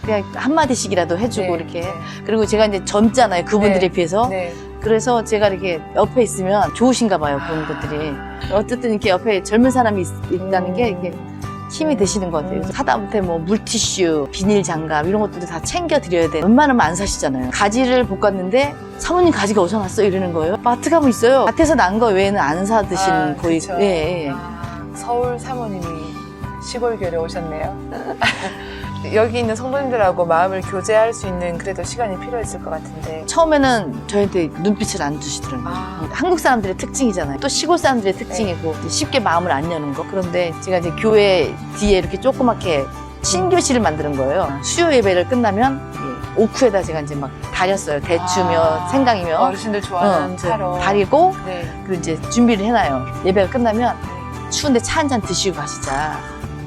그냥 한마디씩이라도 해주고 네. 이렇게 네. 그리고 제가 이제 젊잖아요. 그분들에 네. 비해서. 네. 그래서 제가 이렇게 옆에 있으면 좋으신가 봐요. 그런 것들이. 어쨌든 이렇게 옆에 젊은 사람이 있다는 게 이게 힘이 되시는 것 같아요. 그래서 하다못해 뭐 물티슈, 비닐 장갑 이런 것들도 다 챙겨 드려야 돼. 웬만하면 안 사시잖아요. 가지를 볶았는데 사모님 가지가 어디서 났어? 이러는 거예요. 마트 가면 있어요. 밭에서 난 거 외에는 안 사 드시는 거의. 그쵸. 예, 예. 서울 사모님이 시골 교회에 오셨네요. 여기 있는 성도님들하고 마음을 교제할 수 있는 그래도 시간이 필요했을 것 같은데. 처음에는 저한테 눈빛을 안 주시더라고요. 아. 한국 사람들의 특징이잖아요. 또 시골 사람들의 특징이고 쉽게 마음을 안 여는 거. 그런데 제가 이제 교회 뒤에 이렇게 조그맣게 신교실을 만드는 거예요. 수요 예배를 끝나면 오크에다 제가 이제 막 다렸어요. 대추며 생강이며 어르신들 좋아하는 차로. 다리고 네. 그리고 이제 준비를 해놔요. 예배가 끝나면 추운데 차 한 잔 드시고 가시자.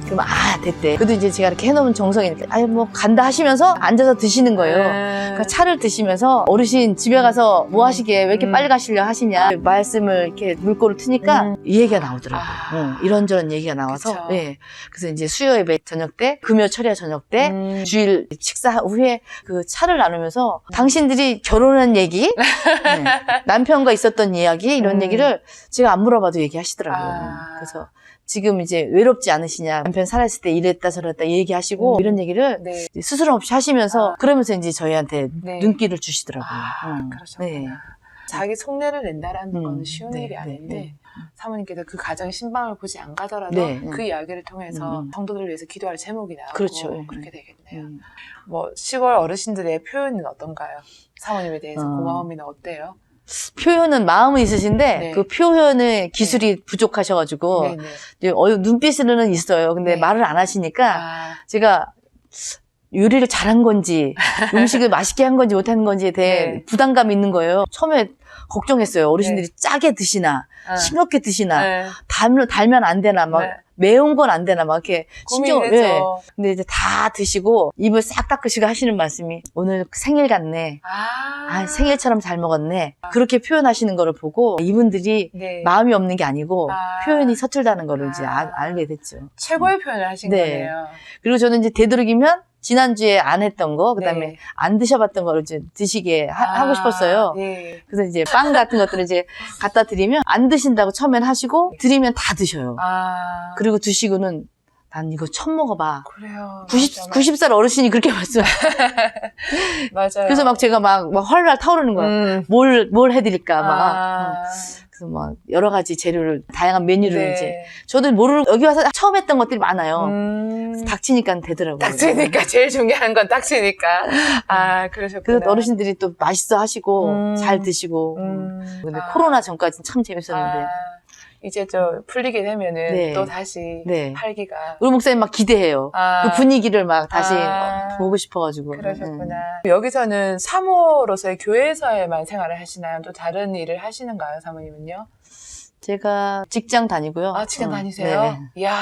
그럼 됐대. 그래도 이제 제가 이렇게 해놓으면 정성이니까 뭐 간다 하시면서 앉아서 드시는 거예요. 그러니까 차를 드시면서 어르신 집에 가서 뭐 하시게 왜 이렇게 빨리 가시려 하시냐 말씀을 이렇게 물꼬를 트니까 이 얘기가 나오더라고요. 이런저런 얘기가 나와서 그쵸. 예. 그래서 이제 수요 예배 저녁 때 금요 철야 저녁 때 주일 식사 후에 그 차를 나누면서 당신들이 결혼한 얘기 네. 남편과 있었던 이야기 이런 얘기를 제가 안 물어봐도 얘기하시더라고요. 그래서 지금 이제 외롭지 않으시냐 남편 살아있을 때 이랬다 저랬다 얘기하시고 이런 얘기를 네. 스스럼 없이 하시면서 그러면서 이제 저희한테 네. 눈길을 주시더라고요. 그러셨구나. 네. 자기 속내를 낸다라는 건 쉬운 네, 일이 네, 아닌데 네. 사모님께서 그 가정의 신방을 굳이 안 가더라도 네, 그 이야기를 통해서 성도들을 위해서 기도할 제목이 나오고 그렇죠. 그렇게 되겠네요. 뭐 시골 어르신들의 표현은 어떤가요? 사모님에 대해서 고마움이나 어때요? 표현은 마음은 있으신데 네. 그 표현의 기술이 부족하셔가지고 네네. 이제 눈빛으로는 있어요. 근데 네. 말을 안 하시니까 아, 제가 요리를 잘한 건지 음식을 맛있게 한 건지 못한 건지에 대해 네. 부담감이 있는 거예요. 처음에 걱정했어요. 어르신들이 네. 짜게 드시나 아. 싱겁게 드시나 네. 달면 안 되나 막 네. 매운 건 안 되나 막 이렇게 고민했죠. 예. 근데 이제 다 드시고 입을 싹 닦으시고 하시는 말씀이 오늘 생일 같네. 아, 생일처럼 잘 먹었네. 그렇게 표현하시는 거를 보고 이분들이 네. 마음이 없는 게 아니고 아. 표현이 서툴다는 거를 이제 아. 알게 됐죠. 최고의 표현을 하신 네. 거네요. 그리고 저는 이제 되도록이면 지난주에 안 했던 거, 그 다음에 네. 안 드셔봤던 거를 이제 드시게 하고 싶었어요. 네. 그래서 이제 빵 같은 것들을 이제 갖다 드리면 안 드신다고 처음엔 하시고 드리면 다 드셔요. 아. 그리고 드시고는 난 이거 처음 먹어봐. 그래요. 90살 어르신이 그렇게 말씀. 맞아요. 그래서 막 제가 막 활활 타오르는 거야. 뭘 해드릴까, 막. 아. 그래서 막 여러 가지 재료를, 다양한 메뉴를 네. 이제. 저도 모르는, 여기 와서 처음 했던 것들이 많아요. 음. 닥치니까 되더라고요. 닥치니까 제일 중요한 건 닥치니까. 아, 그러셨구나. 그래서 어르신들이 또 맛있어 하시고, 잘 드시고. 근데 코로나 전까지는 참 재밌었는데. 이제 저 풀리게 되면은 네. 또 다시 네. 활기가. 우리 목사님 막 기대해요. 그 분위기를 막 다시 아. 보고 싶어가지고. 그러셨구나. 여기서는 사모로서의 교회에서에만 생활을 하시나요? 또 다른 일을 하시는가요, 사모님은요? 제가 직장 다니고요. 아, 직장 다니세요? 네. 이야,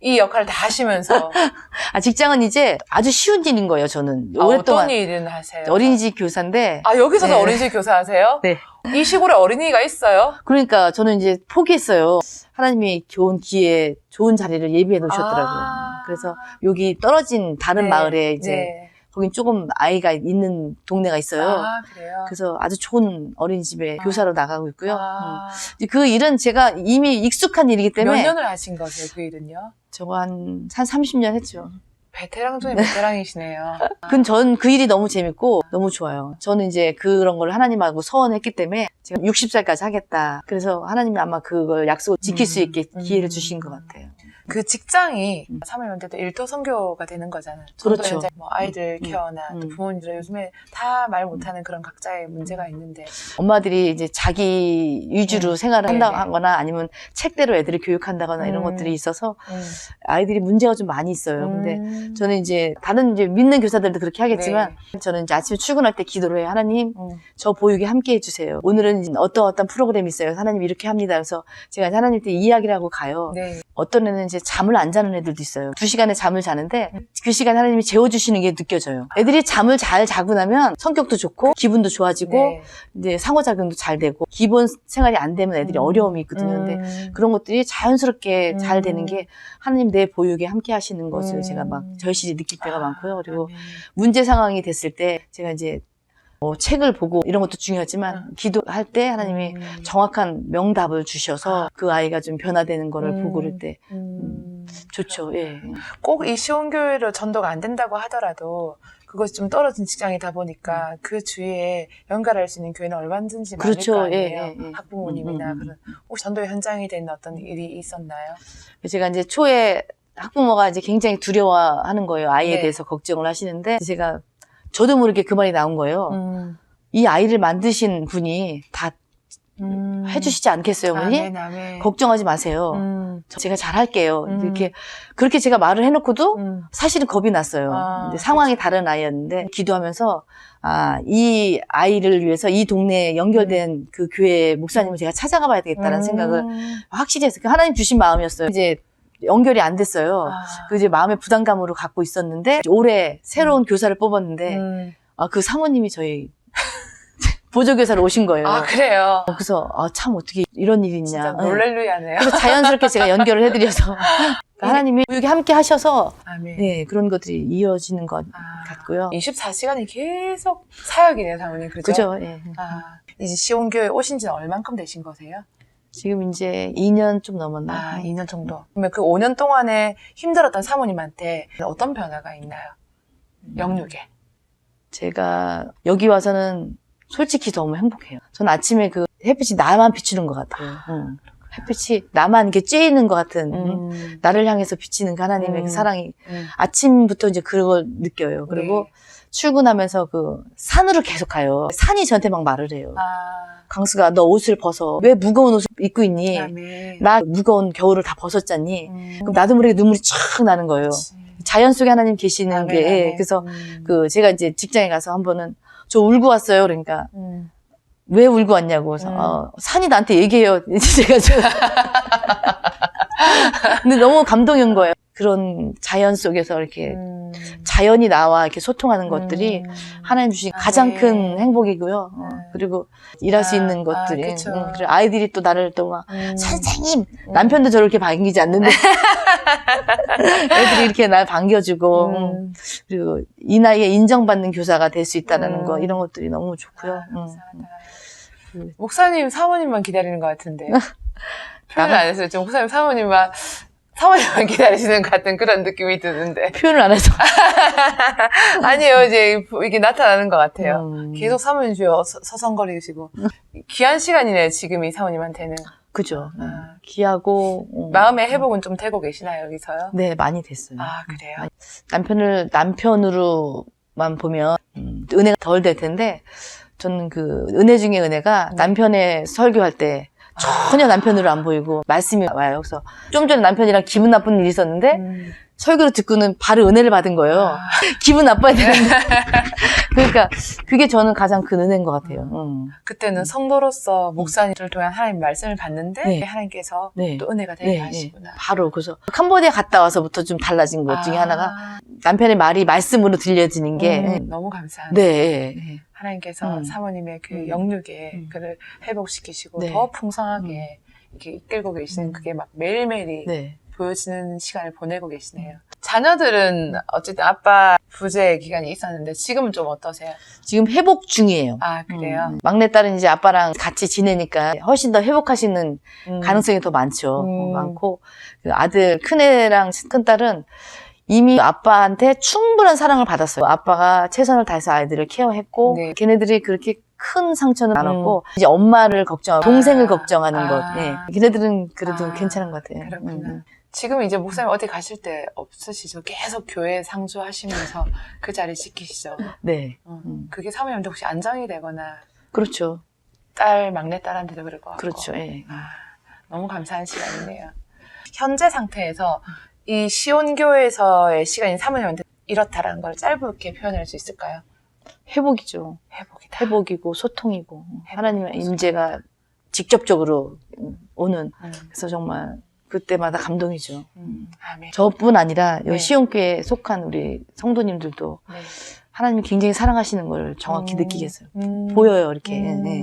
이 역할을 다 하시면서. 아, 직장은 이제 아주 쉬운 일인 거예요, 저는. 아, 오랫동안 어떤 일은 하세요? 어린이집 교사인데. 아, 여기서도 네. 어린이집 교사 하세요? 네. 이 시골에 어린이가 있어요? 그러니까 저는 이제 포기했어요. 하나님이 좋은 기회, 좋은 자리를 예비해 놓으셨더라고요. 아. 그래서 여기 떨어진 다른 네. 마을에 이제 네. 거긴 조금 아이가 있는 동네가 있어요. 아, 그래요? 그래서 아주 좋은 어린이집에 교사로 나가고 있고요. 아. 이제 그 일은 제가 이미 익숙한 일이기 몇 때문에 년을 하신 거세요, 그 일은요? 저거 한 30년 했죠. 베테랑 중에 베테랑이시네요. 전 그 일이 너무 재밌고 너무 좋아요. 저는 이제 그런 걸 하나님하고 서원했기 때문에 제가 60살까지 하겠다. 그래서 하나님이 아마 그걸 약속을 지킬 수 있게 기회를 주신 것 같아요. 그 직장이 사모님한테도 일터 선교가 되는 거잖아요. 그렇죠. 저도 이제 뭐 아이들 케어나 또 음. 부모님들 요즘에 다 말 못하는 그런 각자의 문제가 있는데 엄마들이 이제 자기 위주로 생활을 네네. 한다거나 아니면 책대로 애들을 교육한다거나 이런 것들이 있어서 아이들이 문제가 좀 많이 있어요. 근데 저는 이제 다른 이제 믿는 교사들도 그렇게 하겠지만 저는 이제 아침에 출근할 때 기도를 해요. 하나님, 저 보육에 함께 해주세요. 오늘은 이제 어떤 프로그램이 있어요. 하나님 이렇게 합니다. 그래서 제가 이제 하나님한테 이야기를 하고 가요. 네. 어떤 애는 이제 잠을 안 자는 애들도 있어요. 2시간에 잠을 자는데 그 시간에 하나님이 재워주시는 게 느껴져요. 애들이 잠을 잘 자고 나면 성격도 좋고 기분도 좋아지고 네. 이제 상호작용도 잘 되고 기본 생활이 안 되면 애들이 어려움이 있거든요. 근데 그런 것들이 자연스럽게 잘 되는 게 하나님 내 보육에 함께 하시는 것을 제가 막 절실히 느낄 때가 많고요. 그리고 문제 상황이 됐을 때 제가 이제 뭐 책을 보고 이런 것도 중요하지만 기도할 때 하나님이 정확한 명답을 주셔서 그 아이가 좀 변화되는 거를 보고 그럴 때 좋죠. 예. 꼭 이 시온교회로 전도가 안 된다고 하더라도 그것이 좀 떨어진 직장이다 보니까 그 주위에 연결할 수 있는 교회는 얼마든지 많을 그렇죠. 거 아니에요. 예, 예. 학부모님이나 그런 혹시 전도의 현장이 된 어떤 일이 있었나요? 제가 이제 초에 학부모가 이제 굉장히 두려워하는 거예요. 아이에 네. 대해서 걱정을 하시는데 제가 저도 모르게 그 말이 나온 거예요. 이 아이를 만드신 분이 다 해주시지 않겠어요, 어머니? 아멘, 아멘. 걱정하지 마세요. 제가 잘할게요. 이렇게 그렇게 제가 말을 해놓고도 사실은 겁이 났어요. 아, 근데 상황이 다른 아이였는데 기도하면서 이 아이를 위해서 이 동네에 연결된 그 교회 목사님을 제가 찾아가 봐야 되겠다는 생각을 확실히 했어요. 하나님 주신 마음이었어요. 이제 연결이 안 됐어요. 그 이제 마음의 부담감으로 갖고 있었는데 올해 새로운 교사를 뽑았는데 그 사모님이 저희 보조교사로 오신 거예요. 아, 그래요? 그래서 참 어떻게 이런 일이 진짜 있냐. 놀랄루야네요. 그래서 자연스럽게 제가 연결을 해드려서 하나님이 여기 함께 하셔서 아멘. 네, 그런 것들이 이어지는 것 같고요. 24시간이 계속 사역이네요, 사모님. 그죠? 그죠? 예. 이제 시온교회 오신 지는 얼만큼 되신 거세요? 지금 이제 2년 좀 넘었나? 2년 정도. 그러면 그 5년 동안에 힘들었던 사모님한테 어떤 변화가 있나요? 영육에. 제가 여기 와서는 솔직히 너무 행복해요. 전 아침에 그 햇빛이 나만 비추는 것 같아요. 햇빛이 나만 이렇게 쬐이는 것 같은 나를 향해서 비치는 그 하나님의 그 사랑이 아침부터 이제 그걸 느껴요. 그리고 출근하면서 그 산으로 계속 가요. 산이 저한테 막 말을 해요. 강수가 너 옷을 벗어. 왜 무거운 옷을 입고 있니? 아멘. 나 무거운 겨울을 다 벗었잖니. 음. 그럼 나도 모르게 눈물이 촥 나는 거예요. 그치. 자연 속에 하나님 계시는 아멘, 게 아멘. 그래서 제가 이제 직장에 가서 한 번은 저 울고 왔어요. 그러니까 왜 울고 왔냐고. 그래서 산이 나한테 얘기해요. 제가 근데 너무 감동이 온 거예요. 그런 자연 속에서 이렇게 자연이 나와 이렇게 소통하는 것들이 하나님 주신 가장 큰 행복이고요. 그리고 일할 수 있는 것들이. 그쵸. 그리고 아이들이 또 나를 또 막 선생님 남편도 저렇게 반기지 않는데 애들이 이렇게 날 반겨주고 그리고 이 나이에 인정받는 교사가 될 수 있다는 거 이런 것들이 너무 좋고요. 감사하다. 목사님, 사모님만 기다리는 것 같은데. 표현 안 했어요. 좀 목사님, 사모님만 기다리시는 것 같은 그런 느낌이 드는데. 표현을 안 해서. 아니에요. 이제 이게 나타나는 것 같아요. 계속 사모님 주여 서성거리시고. 귀한 시간이네요. 지금 이 사모님한테는. 그죠. 귀하고. 마음의 회복은 좀 되고 계시나요, 여기서요? 네, 많이 됐어요. 아, 그래요? 남편을 남편으로만 보면 은혜가 덜 될 텐데 저는 그 은혜 중에 은혜가 남편의 설교할 때 전혀 남편으로 안 보이고 말씀이 와요. 그래서 좀 전에 남편이랑 기분 나쁜 일이 있었는데 설교를 듣고는 바로 은혜를 받은 거예요. 기분 나빠야 되는데. 그러니까 그게 저는 가장 큰 은혜인 것 같아요. 그때는 성도로서 목사님을 통한 하나님 말씀을 받는데 네. 하나님께서 네. 또 은혜가 되게 네, 하시구나. 네. 바로 그래서 캄보디아 갔다 와서부터 좀 달라진 것 중에 하나가 남편의 말이 말씀으로 들려지는 게 너무 감사합니다. 네. 하나님께서 사모님의 그 영육에 그를 회복시키시고 네. 더 풍성하게 이렇게 이끌고 계시는 그게 막 매일매일이 네. 보여지는 시간을 보내고 계시네요. 자녀들은 어쨌든 아빠 부재 기간이 있었는데 지금은 좀 어떠세요? 지금 회복 중이에요. 아, 그래요? 막내딸은 이제 아빠랑 같이 지내니까 훨씬 더 회복하시는 가능성이 더 많죠. 많고 그 아들 큰애랑 큰딸은 이미 아빠한테 충분한 사랑을 받았어요. 아빠가 최선을 다해서 아이들을 케어했고 네. 걔네들이 그렇게 큰 상처는 안 왔고 이제 엄마를 걱정하고 동생을 걱정하는 것. 네. 걔네들은 그래도 괜찮은 것 같아요. 그렇구나. 지금 이제 목사님 어디 가실 때 없으시죠? 계속 교회 상주하시면서 그 자리 지키시죠? 네. 그게 사모님한테 혹시 안정이 되거나 그렇죠. 막내딸한테도 그럴 것 같고. 그렇죠. 예. 너무 감사한 시간이네요. 현재 상태에서 이 시온교회에서의 시간이 사모님한테 이렇다라는 걸 짧게 표현할 수 있을까요? 회복이죠. 회복이다. 회복이고 소통이고 하나님의 임재가 직접적으로 오는 그래서 정말 그때마다 감동이죠. 아멘. 저뿐 아니라 네. 이 시온교회에 속한 우리 성도님들도 네. 하나님이 굉장히 사랑하시는 걸 정확히 느끼겠어요. 보여요, 이렇게. 네.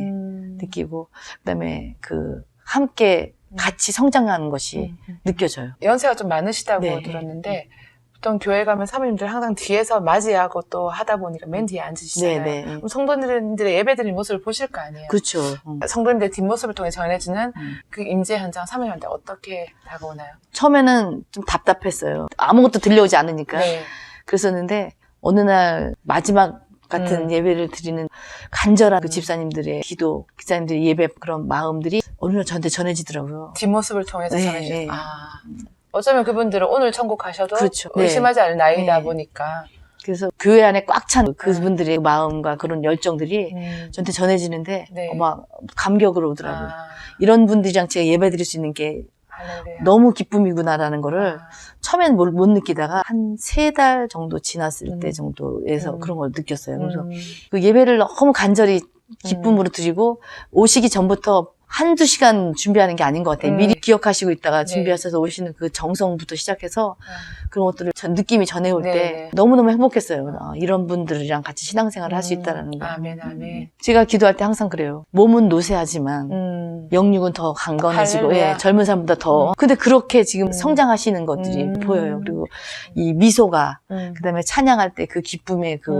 느끼고 그다음에 그 함께 같이 성장하는 것이 느껴져요. 연세가 좀 많으시다고 네. 들었는데 보통 교회 가면 사모님들 항상 뒤에서 맞이하고 또 하다 보니까 맨 뒤에 앉으시잖아요. 네, 네. 그럼 성도님들의 예배드린 모습을 보실 거 아니에요. 그렇죠. 성도님들의 뒷모습을 통해 전해주는 그 임재 현장 사모님한테 어떻게 다가오나요? 처음에는 좀 답답했어요. 아무것도 들려오지 않으니까. 네. 그랬었는데 어느 날 마지막 같은 예배를 드리는 간절한 그 집사님들의 기도, 집사님들의 예배 그런 마음들이 어느 날 저한테 전해지더라고요. 뒷모습을 통해서 네, 전해주는. 네. 어쩌면 그분들은 오늘 천국 가셔도 그렇죠. 의심하지 않을 나이다 네. 보니까. 그래서 교회 안에 꽉 찬 그분들의 마음과 그런 열정들이 저한테 전해지는데 네. 막 감격으로 오더라고요. 이런 분들이랑 제가 예배 드릴 수 있는 게 할렐루야. 너무 기쁨이구나라는 거를 처음엔 못 느끼다가 한 3달 정도 지났을 때 정도에서 그런 걸 느꼈어요. 그래서 그 예배를 너무 간절히 기쁨으로 드리고 오시기 전부터 한두 시간 준비하는 게 아닌 것 같아요. 미리 기억하시고 있다가 준비하셔서 오시는 그 정성부터 시작해서 그런 것들을 느낌이 전해올 네, 때 네. 너무너무 행복했어요. 이런 분들이랑 같이 신앙생활을 할 수 있다는 거. 아멘, 아멘. 제가 기도할 때 항상 그래요. 몸은 노쇠하지만 영육은 더 강건해지고 할렐루야. 예, 젊은 사람보다 더. 근데 그렇게 지금 성장하시는 것들이 보여요. 그리고 이 미소가 그다음에 찬양할 때 그 기쁨의 그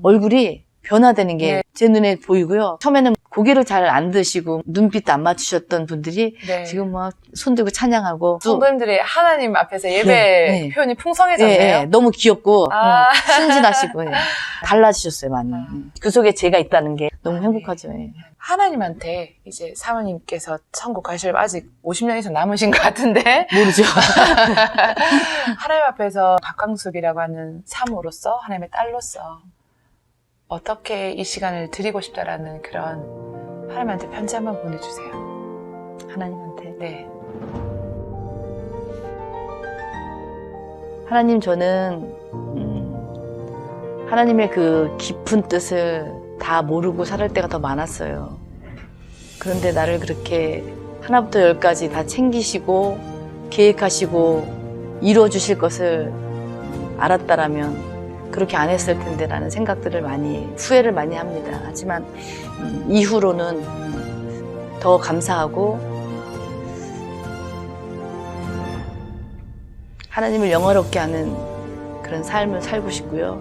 얼굴이 변화되는 게 제 눈에 보이고요. 처음에는 고개를 잘 안 드시고 눈빛도 안 맞추셨던 분들이 네. 지금 막 손들고 찬양하고 성도님들이 하나님 앞에서 예배 네. 표현이 풍성해졌네요. 예, 예, 너무 귀엽고 아. 순진하시고 예. 달라지셨어요 많이. 그 속에 제가 있다는 게 너무 행복하죠. 예. 하나님한테 이제 사모님께서 천국 가실 아직 50년 이상 남으신 것 같은데 모르죠. 하나님 앞에서 박광숙이라고 하는 사모로서 하나님의 딸로서 어떻게 이 시간을 드리고 싶다라는 그런 하나님한테 편지 한번 보내주세요. 하나님한테. 네. 하나님, 저는 하나님의 그 깊은 뜻을 다 모르고 살을 때가 더 많았어요. 그런데 나를 그렇게 하나부터 열까지 다 챙기시고 계획하시고 이루어주실 것을 알았다라면 그렇게 안 했을 텐데 라는 생각들을 후회를 많이 합니다. 하지만 이후로는 더 감사하고 하나님을 영화롭게 하는 그런 삶을 살고 싶고요.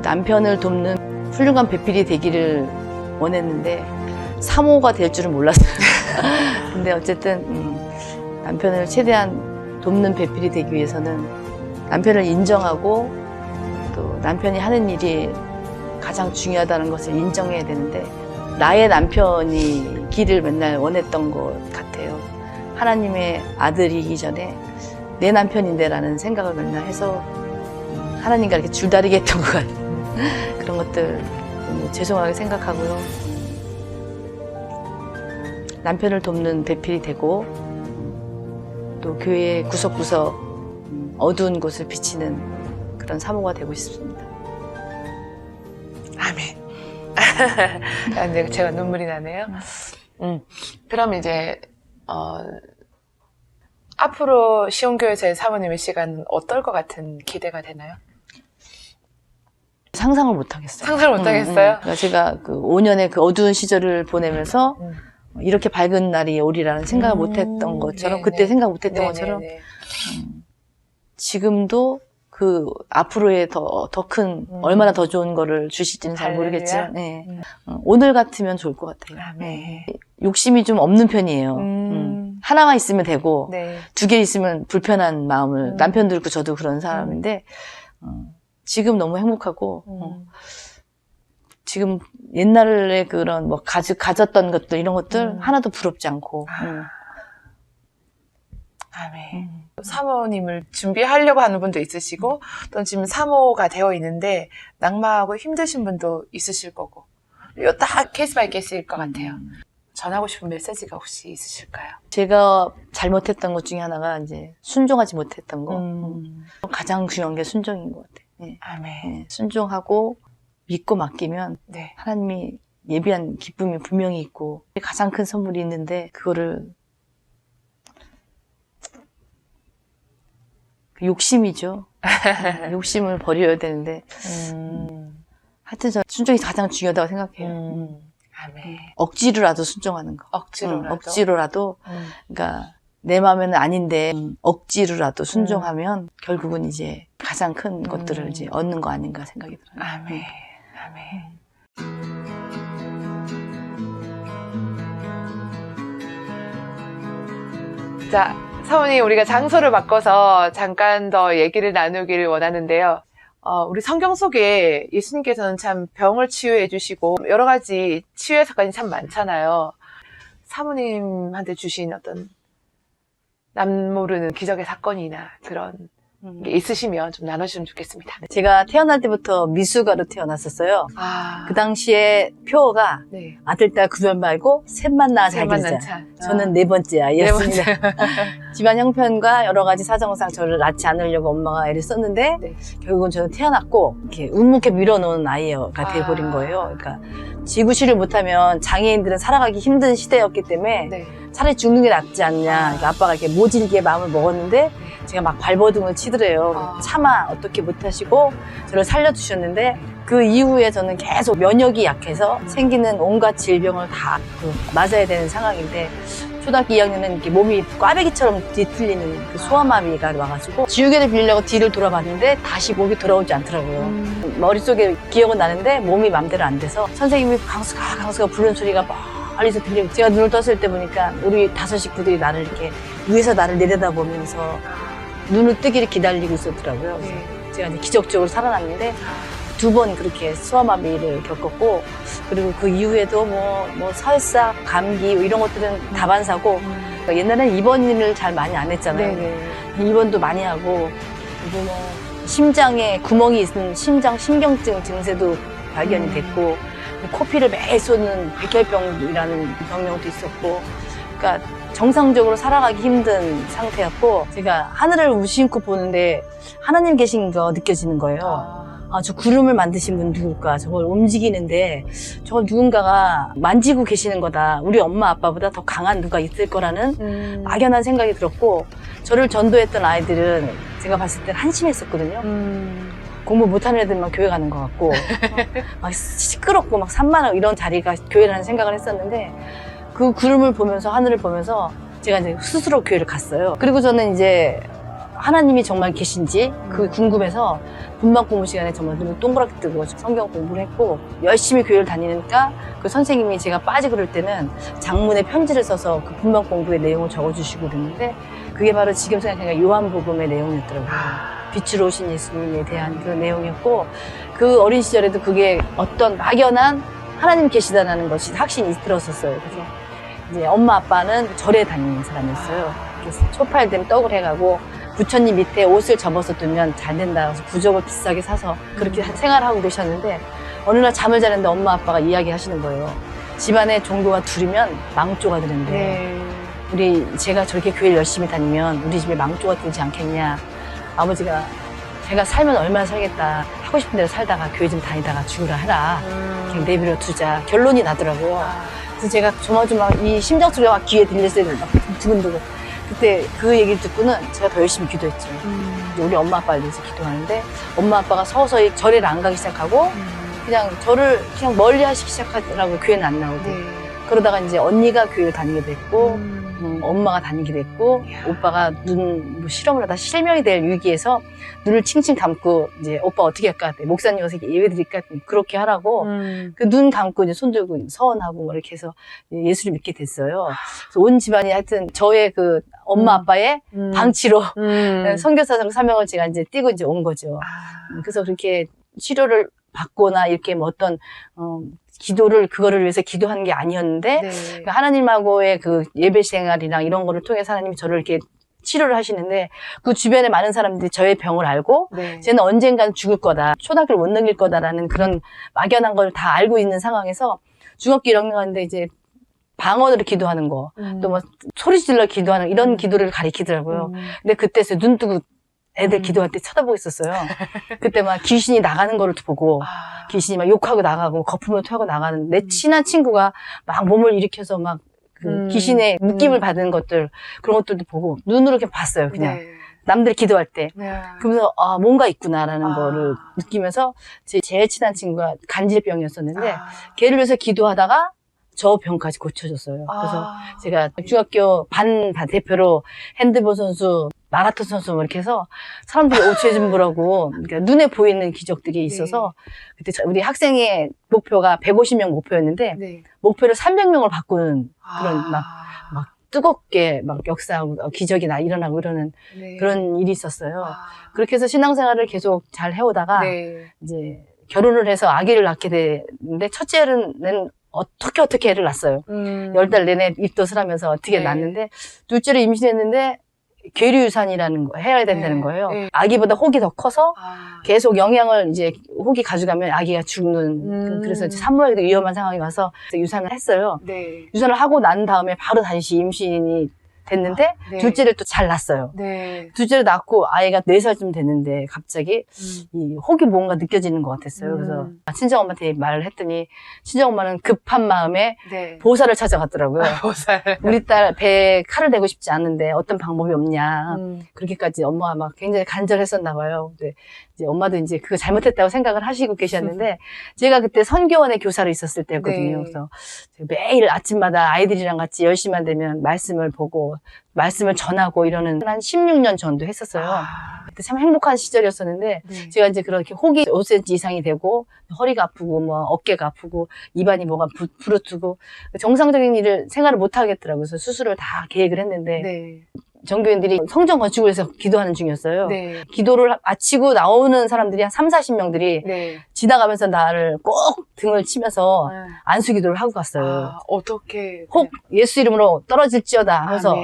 남편을 돕는 훌륭한 배필이 되기를 원했는데 사모가 될 줄은 몰랐어요. 근데 어쨌든 남편을 최대한 돕는 배필이 되기 위해서는 남편을 인정하고 또 남편이 하는 일이 가장 중요하다는 것을 인정해야 되는데 나의 남편이기를 맨날 원했던 것 같아요. 하나님의 아들이기 전에 내 남편인데 라는 생각을 맨날 해서 하나님과 이렇게 줄다리기 했던 것 같아요. 그런 것들 너무 죄송하게 생각하고요. 남편을 돕는 배필이 되고 또 교회의 구석구석 어두운 곳을 비치는 그런 사모가 되고 싶습니다. 아멘. 근데 제가 눈물이 나네요. 그럼 이제 앞으로 시온교회에서의 사모님의 시간은 어떨 것 같은 기대가 되나요? 상상을 못 하겠어요. 상상을 못 하겠어요? 그러니까 제가 그 5년의 그 어두운 시절을 보내면서 이렇게 밝은 날이 오리라는 생각을 못 했던 것처럼, 그때 생각 못 했던 것처럼, 지금도 그 앞으로의 더 큰, 얼마나 더 좋은 거를 주실지는 잘 모르겠지만, 네. 오늘 같으면 좋을 것 같아요. 네. 욕심이 좀 없는 편이에요. 하나만 있으면 되고, 네. 2개 있으면 불편한 마음을, 남편도 그렇고 저도 그런 사람인데, 지금 너무 행복하고, 지금 옛날에 그런 뭐 가졌던 것들, 이런 것들 하나도 부럽지 않고. 아멘. 사모님을 준비하려고 하는 분도 있으시고, 또 지금 사모가 되어 있는데, 낙마하고 힘드신 분도 있으실 거고, 이거 다 케이스 바이 케이스일 것 같아요. 전하고 싶은 메시지가 혹시 있으실까요? 제가 잘못했던 것 중에 하나가 이제 순종하지 못했던 거. 가장 중요한 게 순종인 것 같아요. 네. 아멘. 네. 순종하고 믿고 맡기면 네. 하나님이 예비한 기쁨이 분명히 있고 가장 큰 선물이 있는데 그거를 욕심이죠. 욕심을 버려야 되는데 하여튼 저 순종이 가장 중요하다고 생각해요. 아멘. 억지로라도 순종하는 거. 억지로라도 그러니까 내 마음에는 아닌데 억지로라도 순종하면 결국은 이제 가장 큰 것들을 이제 얻는 거 아닌가 생각이 들어요. 아멘. 아멘. 자, 사모님, 우리가 장소를 바꿔서 잠깐 더 얘기를 나누기를 원하는데요. 우리 성경 속에 예수님께서는 참 병을 치유해 주시고 여러 가지 치유의 사건이 참 많잖아요. 사모님한테 주신 어떤 남모르는 기적의 사건이나 그런 게 있으시면 좀 나눠주시면 좋겠습니다. 제가 태어날 때부터 미숙아로 태어났었어요. 그 당시에 표어가 네. 아들, 딸 구별 말고 셋만 낳아 잘 기르자. 저는 4번째 아이였습니다. 집안 형편과 여러 가지 사정상 저를 낳지 않으려고 엄마가 애를 썼는데 네. 결국은 저는 태어났고 이렇게 묵묵히 밀어놓은 아이가 돼버린 거예요. 그러니까 지구실을 못하면 장애인들은 살아가기 힘든 시대였기 때문에 네. 차라리 죽는 게 낫지 않냐. 그러니까 아빠가 이렇게 모질게 마음을 먹었는데 제가 막 발버둥을 치더래요. 차마 어떻게 못하시고 저를 살려주셨는데 그 이후에 저는 계속 면역이 약해서 생기는 온갖 질병을 다 맞아야 되는 상황인데 초등학교 2학년은 이렇게 몸이 꽈배기처럼 뒤틀리는 그 소아마비가 와가지고 지우개를 빌리려고 뒤를 돌아봤는데 다시 몸이 돌아오지 않더라고요. 머릿속에 기억은 나는데 몸이 맘대로 안 돼서 선생님이 강수가 부르는 소리가 멀리서 들리고 제가 눈을 떴을 때 보니까 우리 5 식구들이 나를 이렇게 위에서 나를 내려다보면서 눈을 뜨기를 기다리고 있었더라고요. 그래서 제가 이제 기적적으로 살아났는데 2번 그렇게 소아마비를 겪었고 그리고 그 이후에도 뭐 설사, 감기 이런 것들은 다반사고 그러니까 옛날에는 입원을 잘 많이 안 했잖아요. 네네. 입원도 많이 하고 그리고 뭐 심장에 구멍이 있는 신경증 증세도 발견이 됐고 코피를 매일 쏟는 백혈병이라는 병명도 있었고, 그러니까 정상적으로 살아가기 힘든 상태였고, 제가 하늘을 무심코 보는데 하나님 계신 거 느껴지는 거예요. 저 구름을 만드신 분 누굴까? 저걸 움직이는데 저걸 누군가가 만지고 계시는 거다. 우리 엄마 아빠보다 더 강한 누가 있을 거라는 막연한 생각이 들었고, 저를 전도했던 아이들은 제가 봤을 땐 한심했었거든요. 공부 못하는 애들만 교회 가는 것 같고 막 시끄럽고 막 산만하고 이런 자리가 교회라는 생각을 했었는데, 그 구름을 보면서 하늘을 보면서 제가 이제 스스로 교회를 갔어요. 그리고 저는 이제 하나님이 정말 계신지 그 궁금해서 분방 공부 시간에 정말 눈을 동그랗게 뜨고 성경 공부를 했고, 열심히 교회를 다니니까 그 선생님이 제가 빠지고 그럴 때는 장문에 편지를 써서 그 분방 공부의 내용을 적어주시고 그랬는데, 그게 바로 지금 생각하니까 요한복음의 내용이었더라고요. 빛으로 오신 예수님에 대한 그 내용이었고, 그 어린 시절에도 그게 어떤 막연한 하나님 계시다는 것이 확신이 들었었어요. 그래서 이제 엄마 아빠는 절에 다니는 사람이었어요. 그래서 초팔된 떡을 해가고 부처님 밑에 옷을 접어서 두면 잘 된다. 그래서 부적을 비싸게 사서 그렇게 생활하고 계셨는데, 어느 날 잠을 자는데 엄마 아빠가 이야기하시는 거예요. 집안에 종교가 둘이면 망조가 되는데 제가 저렇게 교회를 열심히 다니면 우리 집에 망조가 들지 않겠냐. 아버지가 제가 살면 얼마나 살겠다. 하고 싶은 대로 살다가 교회 좀 다니다가 죽으라 해라. 그냥 내버려 두자. 결론이 나더라고요. 그래서 제가 조마조마 이 심장 소리가 막 귀에 들렸어요. 막 두근두근. 그때 그 얘기를 듣고는 제가 더 열심히 기도했죠. 우리 엄마 아빠를 위해서 기도하는데, 엄마 아빠가 서서히 절에를 안 가기 시작하고 그냥 저를 그냥 멀리 하시기 시작하더라고요. 교회는 안 나오고. 그러다가 이제 언니가 교회를 다니게 됐고, 엄마가 다니게 됐고, 오빠가 뭐 실험을 하다 실명이 될 위기에서 눈을 칭칭 감고 이제 오빠 어떻게 할까? 목사님 어서 예배 드릴까? 그렇게 하라고 그 눈 감고 이제 손 들고 서원하고 뭐 이렇게 해서 예수를 믿게 됐어요. 그래서 온 집안이 하여튼 저의 그 엄마 아빠의 방치로 선교사 사명을 제가 이제 띄고 이제 온 거죠. 그래서 그렇게 치료를 받거나 이렇게 뭐 어떤 그거를 위해서 기도하는 게 아니었는데, 그 하나님하고의 그 예배 생활이랑 이런 거를 통해서 하나님이 저를 이렇게 치료를 하시는데, 그 주변에 많은 사람들이 저의 병을 알고, 쟤는 언젠간 죽을 거다, 초등학교를 못 넘길 거다라는 그런 막연한 걸 다 알고 있는 상황에서 중학교 1학년 갔는데 이제 방언으로 기도하는 거, 또 뭐 소리 질러 기도하는 이런 기도를 가리키더라고요. 근데 그때서 눈 뜨고 애들 기도할 때 쳐다보고 있었어요. 그때 막 귀신이 나가는 거를 보고, 귀신이 막 욕하고 나가고, 거품을 토하고 나가는 내 친한 친구가 막 몸을 일으켜서 막 그 귀신의 느낌을 받은 것들, 그런 것들도 보고, 눈으로 이렇게 봤어요, 그냥. 남들 기도할 때. 그러면서, 뭔가 있구나라는 거를 느끼면서, 제일 친한 친구가 간질병이었었는데, 걔를 위해서 기도하다가, 저 병까지 고쳐줬어요. 그래서 제가 중학교 반 대표로 핸드볼 선수, 마라톤 선수 뭐 이렇게 해서 사람들이 오체 좀 보라고, 그러니까 눈에 보이는 기적들이 있어서 그때 우리 학생의 목표가 150명 목표였는데 목표를 300명을 바꾸는 그런 막 뜨겁게 막 역사하고 기적이 일어나고 이러는 그런 일이 있었어요. 그렇게 해서 신앙생활을 계속 잘 해오다가 이제 결혼을 해서 아기를 낳게 됐는데, 첫째는 어떻게 애를 낳았어요. 10달 내내 입덧을 하면서 어떻게 낳았는데, 둘째를 임신했는데 계류유산이라는 거 해야 된다는 거예요. 아기보다 혹이 더 커서 계속 영양을 이제 혹이 가져가면 아기가 죽는, 그래서 이제 산모에게도 위험한 상황이 와서 유산을 했어요. 유산을 하고 난 다음에 바로 다시 임신이 됐는데 둘째를 또 잘 낳았어요. 둘째를 낳고 아이가 4살쯤 됐는데 갑자기 이 혹이 뭔가 느껴지는 것 같았어요. 그래서 친정엄마한테 말을 했더니 친정엄마는 급한 마음에 보살을 찾아갔더라고요. 우리 딸 배에 칼을 대고 싶지 않은데 어떤 방법이 없냐. 그렇게까지 엄마가 막 굉장히 간절했었나 봐요. 근데 이제 엄마도 이제 그거 잘못했다고 생각을 하시고 계셨는데, 제가 그때 선교원에 교사로 있었을 때였거든요. 그래서 매일 아침마다 아이들이랑 같이 10시만 되면 말씀을 보고 말씀을 전하고 이러는 한 16년 전도 했었어요. 그때 참 행복한 시절이었었는데, 제가 이제 그렇게 혹이 5cm 이상이 되고 허리가 아프고 뭐 어깨가 아프고 입안이 뭐가 부르트고 정상적인 생활을 못 하겠더라고요. 그래서 수술을 다 계획을 했는데 전교인들이 성전 건축을 해서 기도하는 중이었어요. 기도를 마치고 나오는 사람들이 한 30-40명들이 지나가면서 나를 꼭 등을 치면서 안수 기도를 하고 갔어요. 어떻게? 혹 예수 이름으로 떨어질지어다 하면서.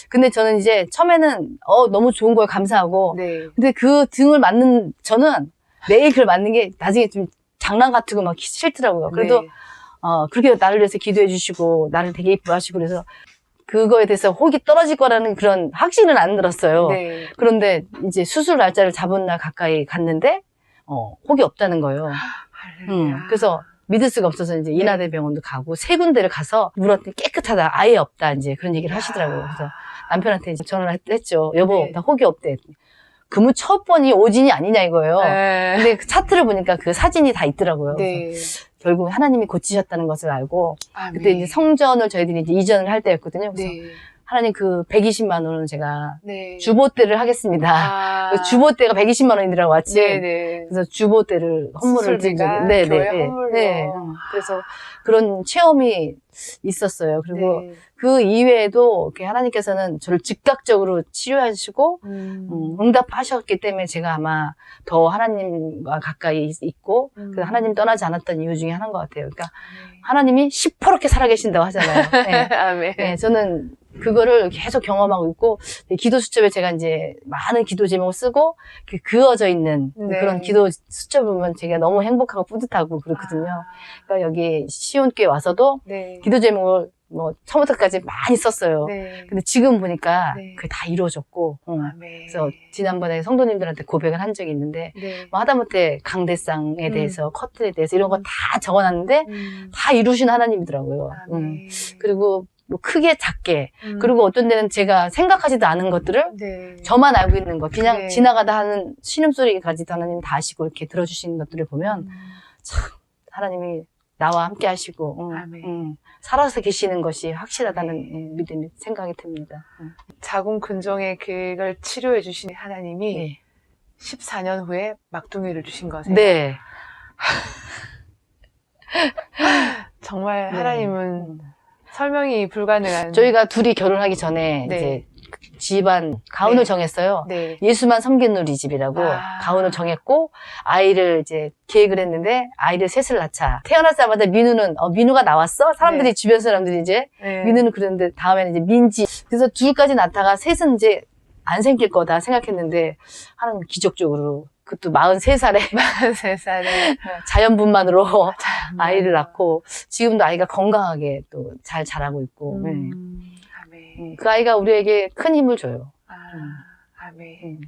근데 저는 이제 처음에는 너무 좋은 거에 감사하고, 근데 그 등을 맞는 저는 매일 그걸 맞는 게 나중에 좀 장난 같은 거 막 싫더라고요. 그래도 네. 그렇게 나를 위해서 기도해 주시고 나를 되게 이뻐하시고 그래서 그거에 대해서 혹이 떨어질 거라는 그런 확신은 안 들었어요. 네. 그런데 이제 수술 날짜를 잡은 날 가까이 갔는데 혹이 없다는 거예요. 할렐루야. 그래서 믿을 수가 없어서 이제 인하대병원도 가고 3군데를 가서 물었더니 깨끗하다, 아예 없다 이제 그런 얘기를 하시더라고요. 그래서 남편한테 이제 전화를 했죠. 여보, 네. 나 혹이 없대. 그러면 첫 번이 오진이 아니냐 이거예요. 네. 근데 그 차트를 보니까 그 사진이 다 있더라고요. 네. 결국 하나님이 고치셨다는 것을 알고 아멘. 그때 이제 성전을 저희들이 이제 이전을 할 때였거든요. 그래서 네. 하나님 그 120만 원은 제가 네. 주보대를 하겠습니다. 아. 그 주보대가 120만 원이더라고 아침. 네네. 그래서 주보대를 헌물을 드린 적이 수술비가 네, 교회 네, 헌물로. 네. 그래서 그런 체험이 있었어요. 그리고 네. 그 이외에도 이렇게 하나님께서는 저를 즉각적으로 치료하시고 응답하셨기 때문에 제가 아마 더 하나님과 가까이 있고 그 하나님 떠나지 않았던 이유 중에 하나인 것 같아요. 그러니까 하나님이 시퍼렇게 살아계신다고 하잖아요. 네. 아멘. 네, 저는 그거를 계속 경험하고 있고 기도 수첩에 제가 이제 많은 기도 제목을 쓰고 이렇게 그어져 있는 네. 그런 기도 수첩을 보면 제가 너무 행복하고 뿌듯하고 그렇거든요. 그러니까 여기 시온교회 와서도 네. 기도 제목을 뭐 처음부터까지 많이 썼어요. 네. 근데 지금 보니까 네. 그게 다 이루어졌고 아멘. 그래서 지난번에 성도님들한테 고백을 한 적이 있는데 네. 뭐 하다못해 강대상에 대해서 커튼에 대해서 이런 거 다 적어놨는데 다 이루신 하나님이더라고요. 아멘. 그리고 뭐 크게 작게 그리고 어떤 데는 제가 생각하지도 않은 것들을 네. 저만 알고 있는 거 그냥 네. 지나가다 하는 신음소리까지도 하나님 다 아시고 이렇게 들어주시는 것들을 보면 참 하나님이 나와 함께 하시고 아멘. 살아서 계시는 것이 확실하다는 믿음이 생각이 듭니다. 자궁 근종의 그걸 치료해 주신 하나님이 네. 14년 후에 막둥이를 주신 거세요. 네. 정말 네. 하나님은 설명이 불가능한. 저희가 둘이 결혼하기 전에 네. 이제 집안 가운을 네. 정했어요. 네. 예수만 섬기는 우리 집이라고 가운을 정했고 아이를 이제 계획을 했는데 아이를 셋을 낳자. 태어나자마자 민우가 나왔어? 사람들이 네. 주변 사람들이 이제 네. 민우는 그랬는데 다음에는 이제 민지. 그래서 둘까지 낳다가 셋은 이제 안 생길 거다 생각했는데 하나님 기적적으로 그것도 43살에 43살에 자연분만으로 아이를 낳고 지금도 아이가 건강하게 또 잘 자라고 있고 네. 아멘. 그 아이가 우리에게 큰 힘을 줘요. 아멘.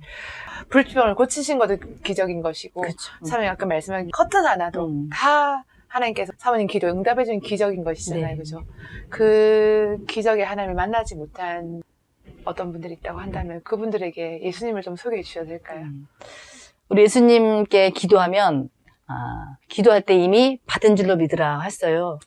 불병을 고치신 것도 기적인 것이고 그렇죠. 사모님 아까 말씀한 커튼 하나도 다 하나님께서 사모님 기도 응답해 준 기적인 것이잖아요. 네. 그죠? 그 기적에 하나님을 만나지 못한 어떤 분들이 있다고 한다면 그분들에게 예수님을 좀 소개해 주셔도 될까요? 우리 예수님께 기도하면 기도할 때 이미 받은 줄로 믿으라 했어요.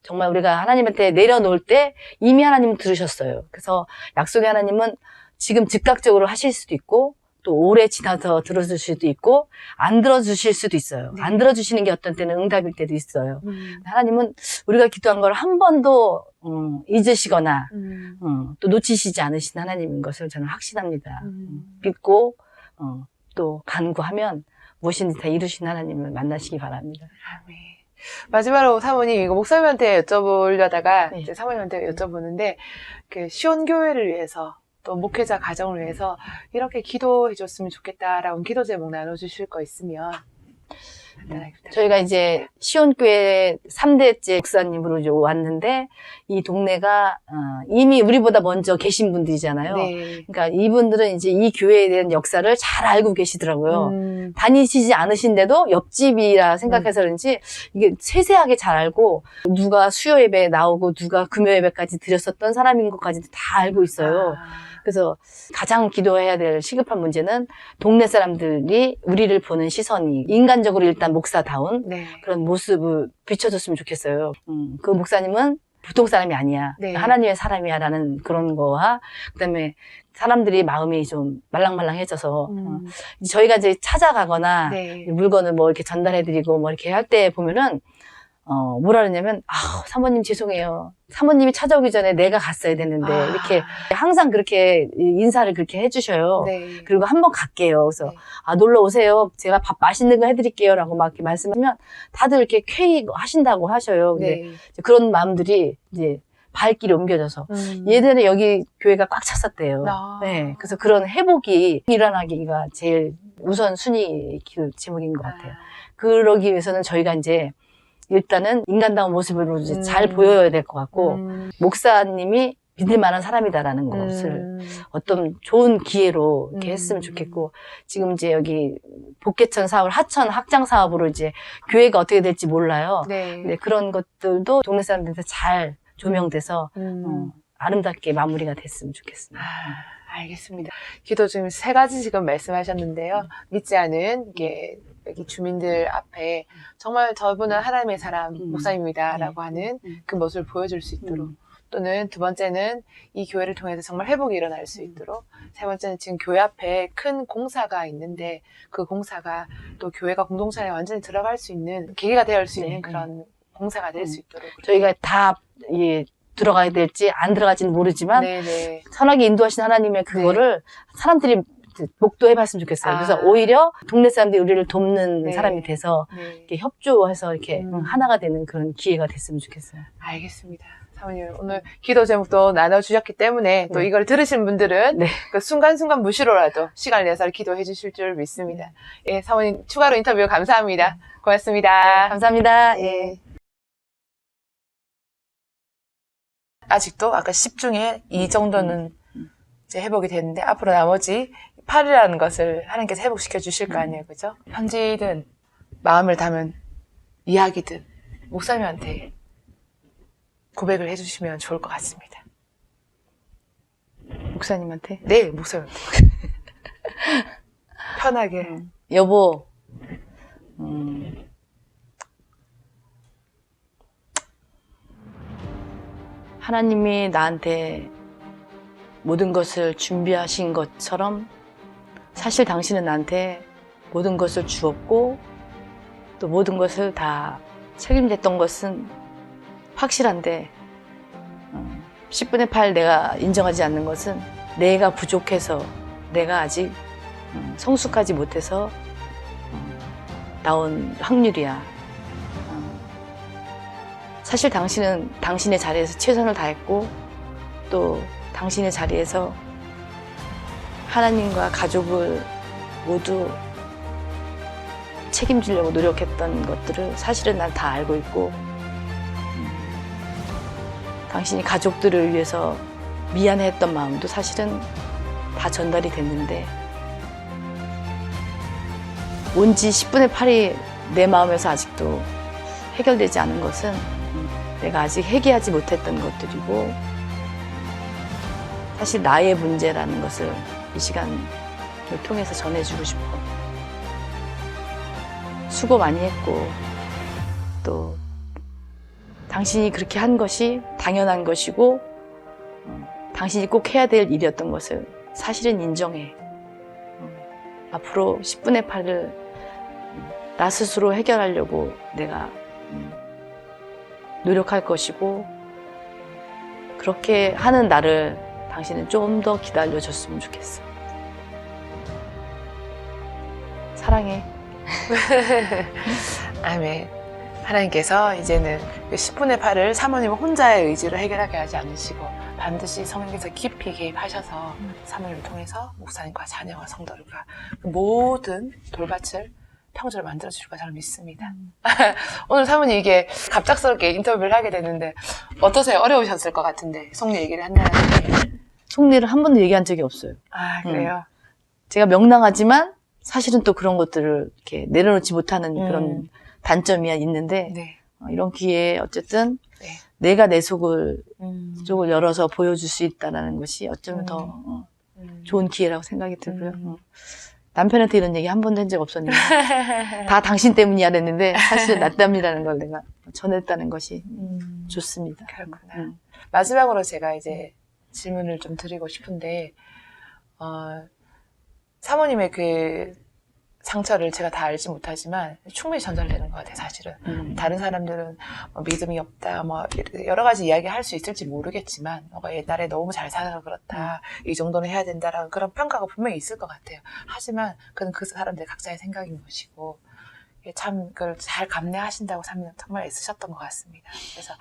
정말 우리가 하나님한테 내려놓을 때 이미 하나님은 들으셨어요. 그래서 약속의 하나님은 지금 즉각적으로 하실 수도 있고 또 오래 지나서 들어주실 수도 있고 안 들어주실 수도 있어요. 네. 안 들어주시는 게 어떤 때는 응답일 때도 있어요. 하나님은 우리가 기도한 걸 한 번도 잊으시거나 또 놓치시지 않으신 하나님인 것을 저는 확신합니다. 믿고 또 간구하면 무엇인지 다 이루신 하나님을 만나시기 바랍니다. 아멘. 마지막으로 사모님 이거 목사님한테 여쭤보려다가 네. 이제 사모님한테 여쭤보는데 그 시온교회를 위해서 또 목회자 가정을 위해서 이렇게 기도해 줬으면 좋겠다라고 기도 제목 나눠주실 거 있으면 간단하게 부탁드립니다. 저희가 이제 시온교회 3대째 목사님으로 이제 왔는데 이 동네가 이미 우리보다 먼저 계신 분들이잖아요. 네. 그러니까 이분들은 이제 이 교회에 대한 역사를 잘 알고 계시더라고요. 다니시지 않으신데도 옆집이라 생각해서 그런지 이게 세세하게 잘 알고 누가 수요 예배에 나오고 누가 금요 예배까지 드렸었던 사람인 것까지도 다 알고 있어요. 그래서 가장 기도해야 될 시급한 문제는 동네 사람들이 우리를 보는 시선이 인간적으로 일단 목사다운 네. 그런 모습을 비춰줬으면 좋겠어요. 그 목사님은 보통 사람이 아니야. 네. 하나님의 사람이야 라는 그런 거와 그다음에 사람들이 마음이 좀 말랑말랑해져서 저희가 이제 찾아가거나 네. 물건을 뭐 이렇게 전달해드리고 뭐 이렇게 할 때 보면은 뭐라 그러냐면 사모님 죄송해요. 사모님이 찾아오기 전에 내가 갔어야 됐는데 이렇게 항상 그렇게 인사를 그렇게 해주셔요. 네. 그리고 한번 갈게요. 그래서 네. 놀러 오세요. 제가 밥 맛있는 거 해드릴게요. 라고 막 이렇게 말씀하면 다들 이렇게 쾌히 하신다고 하셔요. 근데 네. 이제 그런 마음들이 이제 발길이 옮겨져서 예전에 여기 교회가 꽉 찼었대요. 네, 그래서 그런 회복이 일어나기가 제일 우선 순위 기도 제목인 것 같아요. 그러기 위해서는 저희가 이제 일단은 인간다운 모습으로 이제 잘 보여야 될 것 같고, 목사님이 믿을 만한 사람이다라는 것을 어떤 좋은 기회로 이렇게 했으면 좋겠고, 지금 이제 여기 복개천 사업을 하천 확장 사업으로 이제 교회가 어떻게 될지 몰라요. 네. 근데 그런 것들도 동네 사람들한테 잘 조명돼서 아름답게 마무리가 됐으면 좋겠습니다. 알겠습니다. 기도 지금 3가지 지금 말씀하셨는데요. 믿지 않은 이게 여기 주민들 앞에 정말 저분은 하나님의 사람, 목사님이다라고 하는 그 모습을 보여줄 수 있도록, 또는 2번째는 이 교회를 통해서 정말 회복이 일어날 수 있도록, 3번째는 지금 교회 앞에 큰 공사가 있는데 그 공사가 또 교회가 공동체에 완전히 들어갈 수 있는 계기가 될 수 있는 그런 공사가 될 수 있도록 저희가 다 들어가야 될지 안 들어갈지는 모르지만 네네. 선하게 인도하신 하나님의 그거를 사람들이 목도해봤으면 좋겠어요. 그래서 오히려 동네 사람들이 우리를 돕는 네. 사람이 돼서 네. 이렇게 협조해서 이렇게 하나가 되는 그런 기회가 됐으면 좋겠어요. 알겠습니다. 사모님 오늘 기도 제목도 나눠주셨기 때문에 또 이걸 들으신 분들은 네. 그 순간순간 무시로라도 시간을 내서 기도해 주실 줄 믿습니다. 예, 사모님 추가로 인터뷰 감사합니다. 고맙습니다. 감사합니다. 예. 아직도 아까 10 중에 2 정도는 이제 회복이 됐는데 앞으로 나머지 8이라는 것을 하나님께서 회복시켜 주실 거 아니에요. 그죠? 편지든 마음을 담은 이야기든 목사님한테 고백을 해주시면 좋을 것 같습니다. 목사님한테? 네, 목사님한테. 편하게. 여보, 하나님이 나한테 모든 것을 준비하신 것처럼 사실 당신은 나한테 모든 것을 주었고 또 모든 것을 다 책임졌던 것은 확실한데 10분의 8 내가 인정하지 않는 것은 내가 부족해서 내가 아직 성숙하지 못해서 나온 확률이야. 사실 당신은 당신의 자리에서 최선을 다했고 또 당신의 자리에서 하나님과 가족을 모두 책임지려고 노력했던 것들을 사실은 난 다 알고 있고 당신이 가족들을 위해서 미안해했던 마음도 사실은 다 전달이 됐는데 온지 10분의 8이 내 마음에서 아직도 해결되지 않은 것은 내가 아직 해결하지 못했던 것들이고 사실 나의 문제라는 것을 이 시간을 통해서 전해주고 싶어. 수고 많이 했고 또 당신이 그렇게 한 것이 당연한 것이고 당신이 꼭 해야 될 일이었던 것을 사실은 인정해. 앞으로 10분의 8을 나 스스로 해결하려고 내가 노력할 것이고 그렇게 하는 나를 당신은 좀 더 기다려줬으면 좋겠어. 사랑해. 아멘. 하나님께서 이제는 그 10분의 8을 사모님 혼자의 의지로 해결하게 하지 않으시고 반드시 성령께서 깊이 개입하셔서 사모님을 통해서 목사님과 자녀와 성도들과 그 모든 돌밭을 평지를 만들어주실 거 저는 믿습니다. 오늘 사모님 이게 갑작스럽게 인터뷰를 하게 됐는데 어떠세요? 어려우셨을 것 같은데 속리 얘기를 한다는 게. 속리를 한 번도 얘기한 적이 없어요. 아 그래요? 제가 명랑하지만 사실은 또 그런 것들을 이렇게 내려놓지 못하는 그런 단점이 있는데 네. 이런 기회에 어쨌든 네. 내가 내 속을 열어서 보여줄 수 있다는 것이 어쩌면 더 좋은 기회라고 생각이 들고요. 남편한테 이런 얘기 한 번도 한 적 없었는데 다 당신 때문이야 그랬는데 사실 나 때문이라는 걸 내가 전했다는 것이 좋습니다. 그렇구나. 마지막으로 제가 이제 질문을 좀 드리고 싶은데 사모님의 그 상처를 제가 다 알지 못하지만 충분히 전달되는 것 같아요, 사실은. 다른 사람들은 뭐 믿음이 없다, 뭐 여러 가지 이야기 할 수 있을지 모르겠지만 너가 옛날에 너무 잘 살아서 그렇다, 이 정도는 해야 된다라는 그런 평가가 분명히 있을 것 같아요. 하지만 그건 그 사람들 각자의 생각인 것이고 참 그걸 잘 감내하신다고 정말 애쓰셨던 것 같습니다. 그래서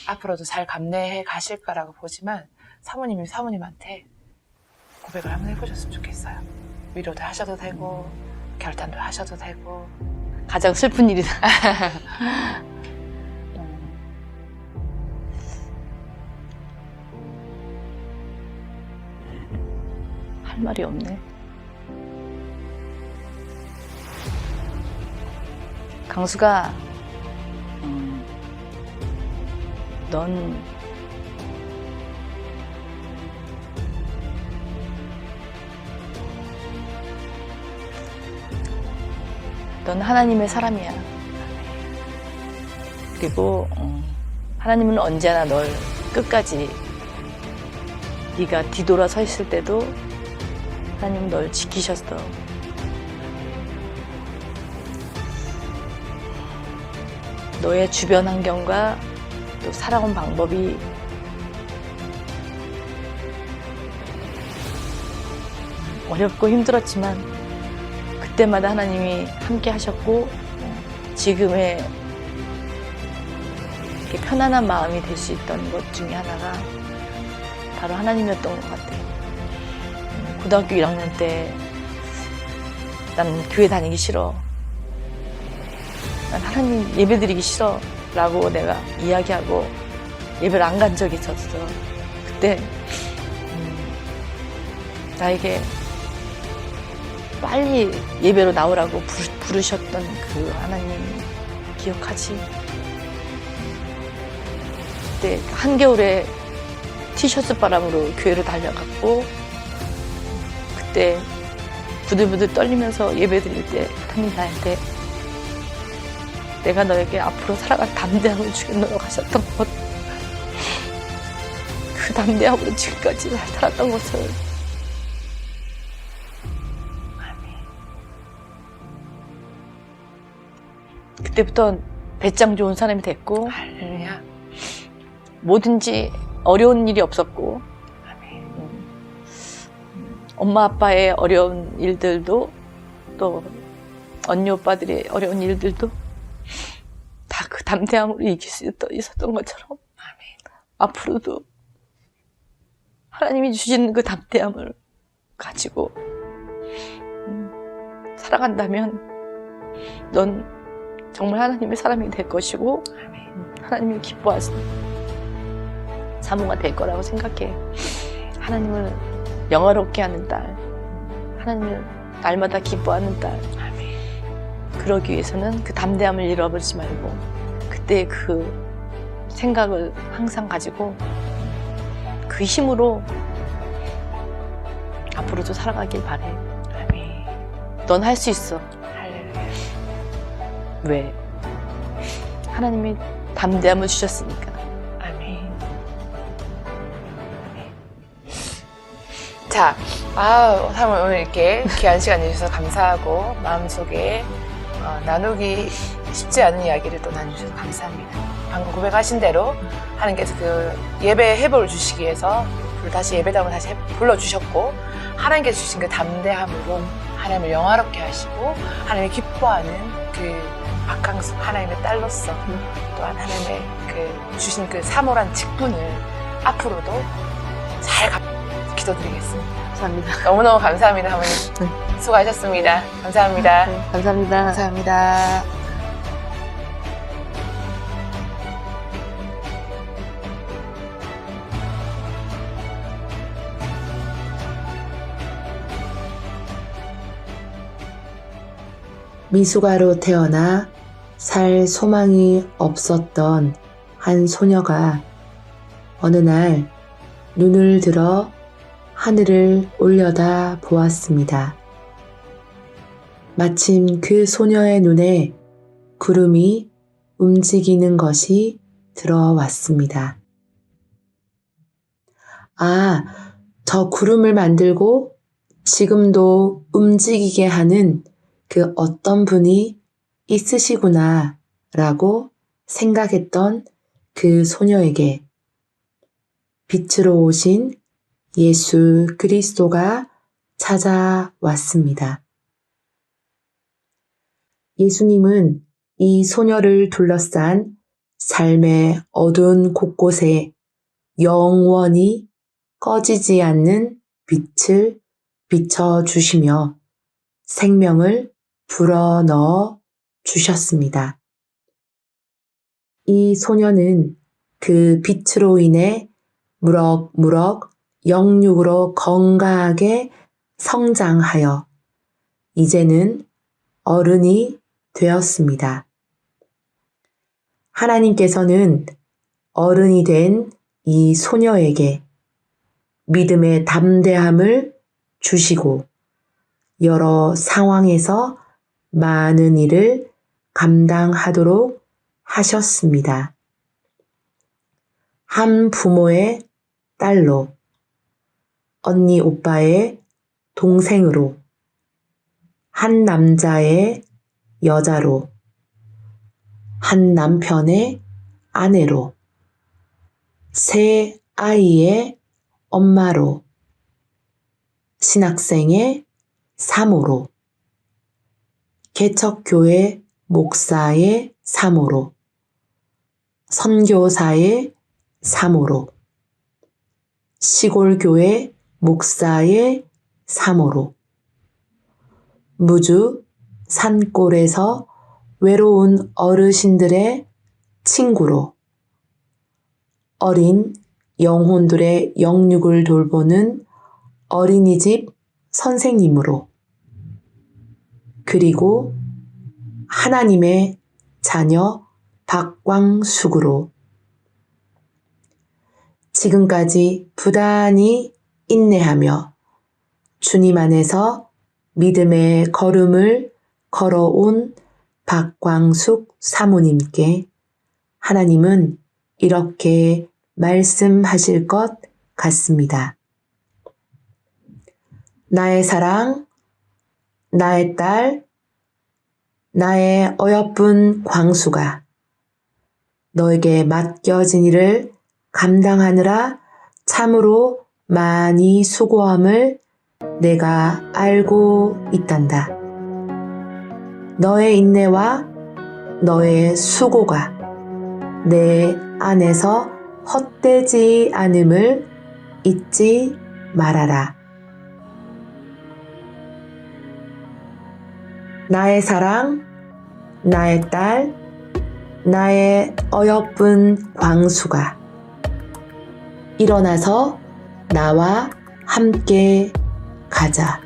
앞으로도 잘 감내해 가실 거라고 보지만 사모님이 사모님한테 고백을 한번 해보셨으면 좋겠어요. 위로도 하셔도 되고 결단도 하셔도 되고 가장 슬픈 일이다. 할 말이 없네. 강수가, 넌 하나님의 사람이야. 그리고 하나님은 언제나 널 끝까지, 네가 뒤돌아 서 있을 때도 하나님은 널 지키셨어. 너의 주변 환경과 또 살아온 방법이 어렵고 힘들었지만 그때마다 하나님이 함께 하셨고, 지금의 이렇게 편안한 마음이 될 수 있던 것 중에 하나가 바로 하나님이었던 것 같아. 고등학교 1학년 때 난 교회 다니기 싫어, 난 하나님 예배 드리기 싫어 라고 내가 이야기하고 예배를 안 간 적이 있었어. 그때 나에게 빨리 예배로 나오라고 부르셨던 그 하나님 기억하지? 그때 한겨울에 티셔츠 바람으로 교회로 달려갔고, 그때 부들부들 떨리면서 예배 드릴 때 하나님 나한테 내가 너에게 앞으로 살아갈 담대함을 주겠노라고 하셨던 것, 그 담대함으로 지금까지 잘 살았던 것을 그때부터 배짱 좋은 사람이 됐고, 할렐루야. 뭐든지 어려운 일이 없었고, 엄마 아빠의 어려운 일들도 또 언니 오빠들의 어려운 일들도 다 그 담대함으로 이길 수 있었던 것처럼 앞으로도 하나님이 주신 그 담대함을 가지고 살아간다면 넌 정말 하나님의 사람이 될 것이고, 하나님이 기뻐하시는 사모가 될 거라고 생각해. 하나님을 영화롭게 하는 딸, 하나님을 날마다 기뻐하는 딸, 그러기 위해서는 그 담대함을 잃어버리지 말고 그때의 그 생각을 항상 가지고 그 힘으로 앞으로도 살아가길 바래. 넌 할 수 있어. 왜? 하나님이 담대함을 주셨으니까. 아멘. 자, 사모님 오늘 이렇게 귀한 시간 내주셔서 감사하고, 마음속에 나누기 쉽지 않은 이야기를 또 나눠주셔서 감사합니다. 방금 고백하신 대로 하나님께서 그 예배 회복을 주시기 위해서 다시 예배당을 다시 불러주셨고, 하나님께서 주신 그 담대함으로 하나님을 영화롭게 하시고 하나님이 기뻐하는 그 박강수 하나님의 딸로서 또한 하나님의 그 주신 그 사모란 직분을 앞으로도 잘 기도드리겠습니다. 감사합니다. 너무너무 감사합니다, 사모님. 수고하셨습니다. 감사합니다. 네, 감사합니다. 감사합니다. 미숙아로 태어나 살 소망이 없었던 한 소녀가 어느 날 눈을 들어 하늘을 올려다 보았습니다. 마침 그 소녀의 눈에 구름이 움직이는 것이 들어왔습니다. 아, 저 구름을 만들고 지금도 움직이게 하는 그 어떤 분이 있으시구나 라고 생각했던 그 소녀에게 빛으로 오신 예수 그리스도가 찾아왔습니다. 예수님은 이 소녀를 둘러싼 삶의 어두운 곳곳에 영원히 꺼지지 않는 빛을 비춰주시며 생명을 불어넣어 주셨습니다. 이 소녀는 그 빛으로 인해 무럭무럭 영육으로 건강하게 성장하여 이제는 어른이 되었습니다. 하나님께서는 어른이 된 이 소녀에게 믿음의 담대함을 주시고 여러 상황에서 많은 일을 감당하도록 하셨습니다. 한 부모의 딸로, 언니 오빠의 동생으로, 한 남자의 여자로, 한 남편의 아내로, 세 아이의 엄마로, 신학생의 사모로, 개척교회 목사의 사모로, 선교사의 사모로, 시골교회 목사의 사모로, 무주 산골에서 외로운 어르신들의 친구로, 어린 영혼들의 영육을 돌보는 어린이집 선생님으로, 그리고 하나님의 자녀 박광숙으로 지금까지 부단히 인내하며 주님 안에서 믿음의 걸음을 걸어온 박광숙 사모님께 하나님은 이렇게 말씀하실 것 같습니다. 나의 사랑, 나의 딸, 나의 어여쁜 광수가 너에게 맡겨진 일을 감당하느라 참으로 많이 수고함을 내가 알고 있단다. 너의 인내와 너의 수고가 내 안에서 헛되지 않음을 잊지 말아라. 나의 사랑, 나의 딸, 나의 어여쁜 광수가 일어나서 나와 함께 가자.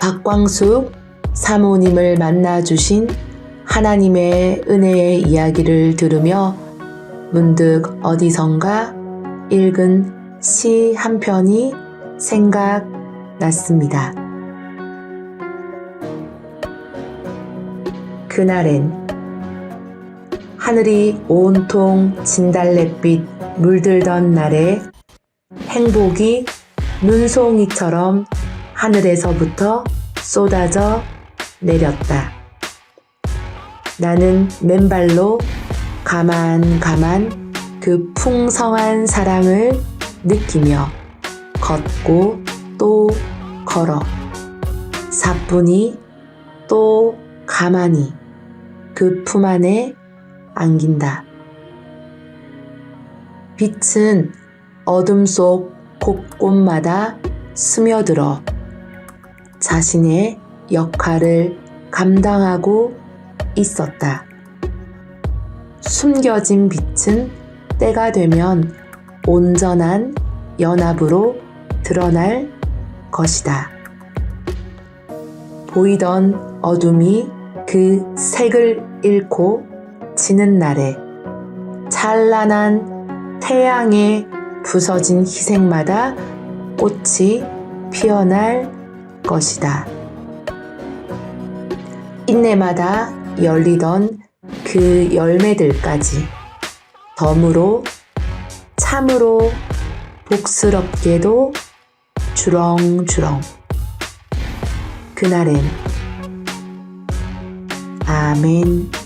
박광숙 사모님을 만나주신 하나님의 은혜의 이야기를 들으며 문득 어디선가 읽은 시 한 편이 생각났습니다. 그날엔 하늘이 온통 진달래빛 물들던 날에 행복이 눈송이처럼 하늘에서부터 쏟아져 내렸다. 나는 맨발로 가만 그 풍성한 사랑을 느끼며 걷고 또 걸어 사뿐히 또 가만히 그 품 안에 안긴다. 빛은 어둠 속 곳곳마다 스며들어 자신의 역할을 감당하고 있었다. 숨겨진 빛은 때가 되면 온전한 연합으로 드러날 것이다. 보이던 어둠이 그 색을 잃고 지는 날에 찬란한 태양에 부서진 희생마다 꽃이 피어날 것이다. 인내마다 열리던 그 열매들까지 덤으로 참으로 복스럽게도 주렁주렁. 그날엔 아멘.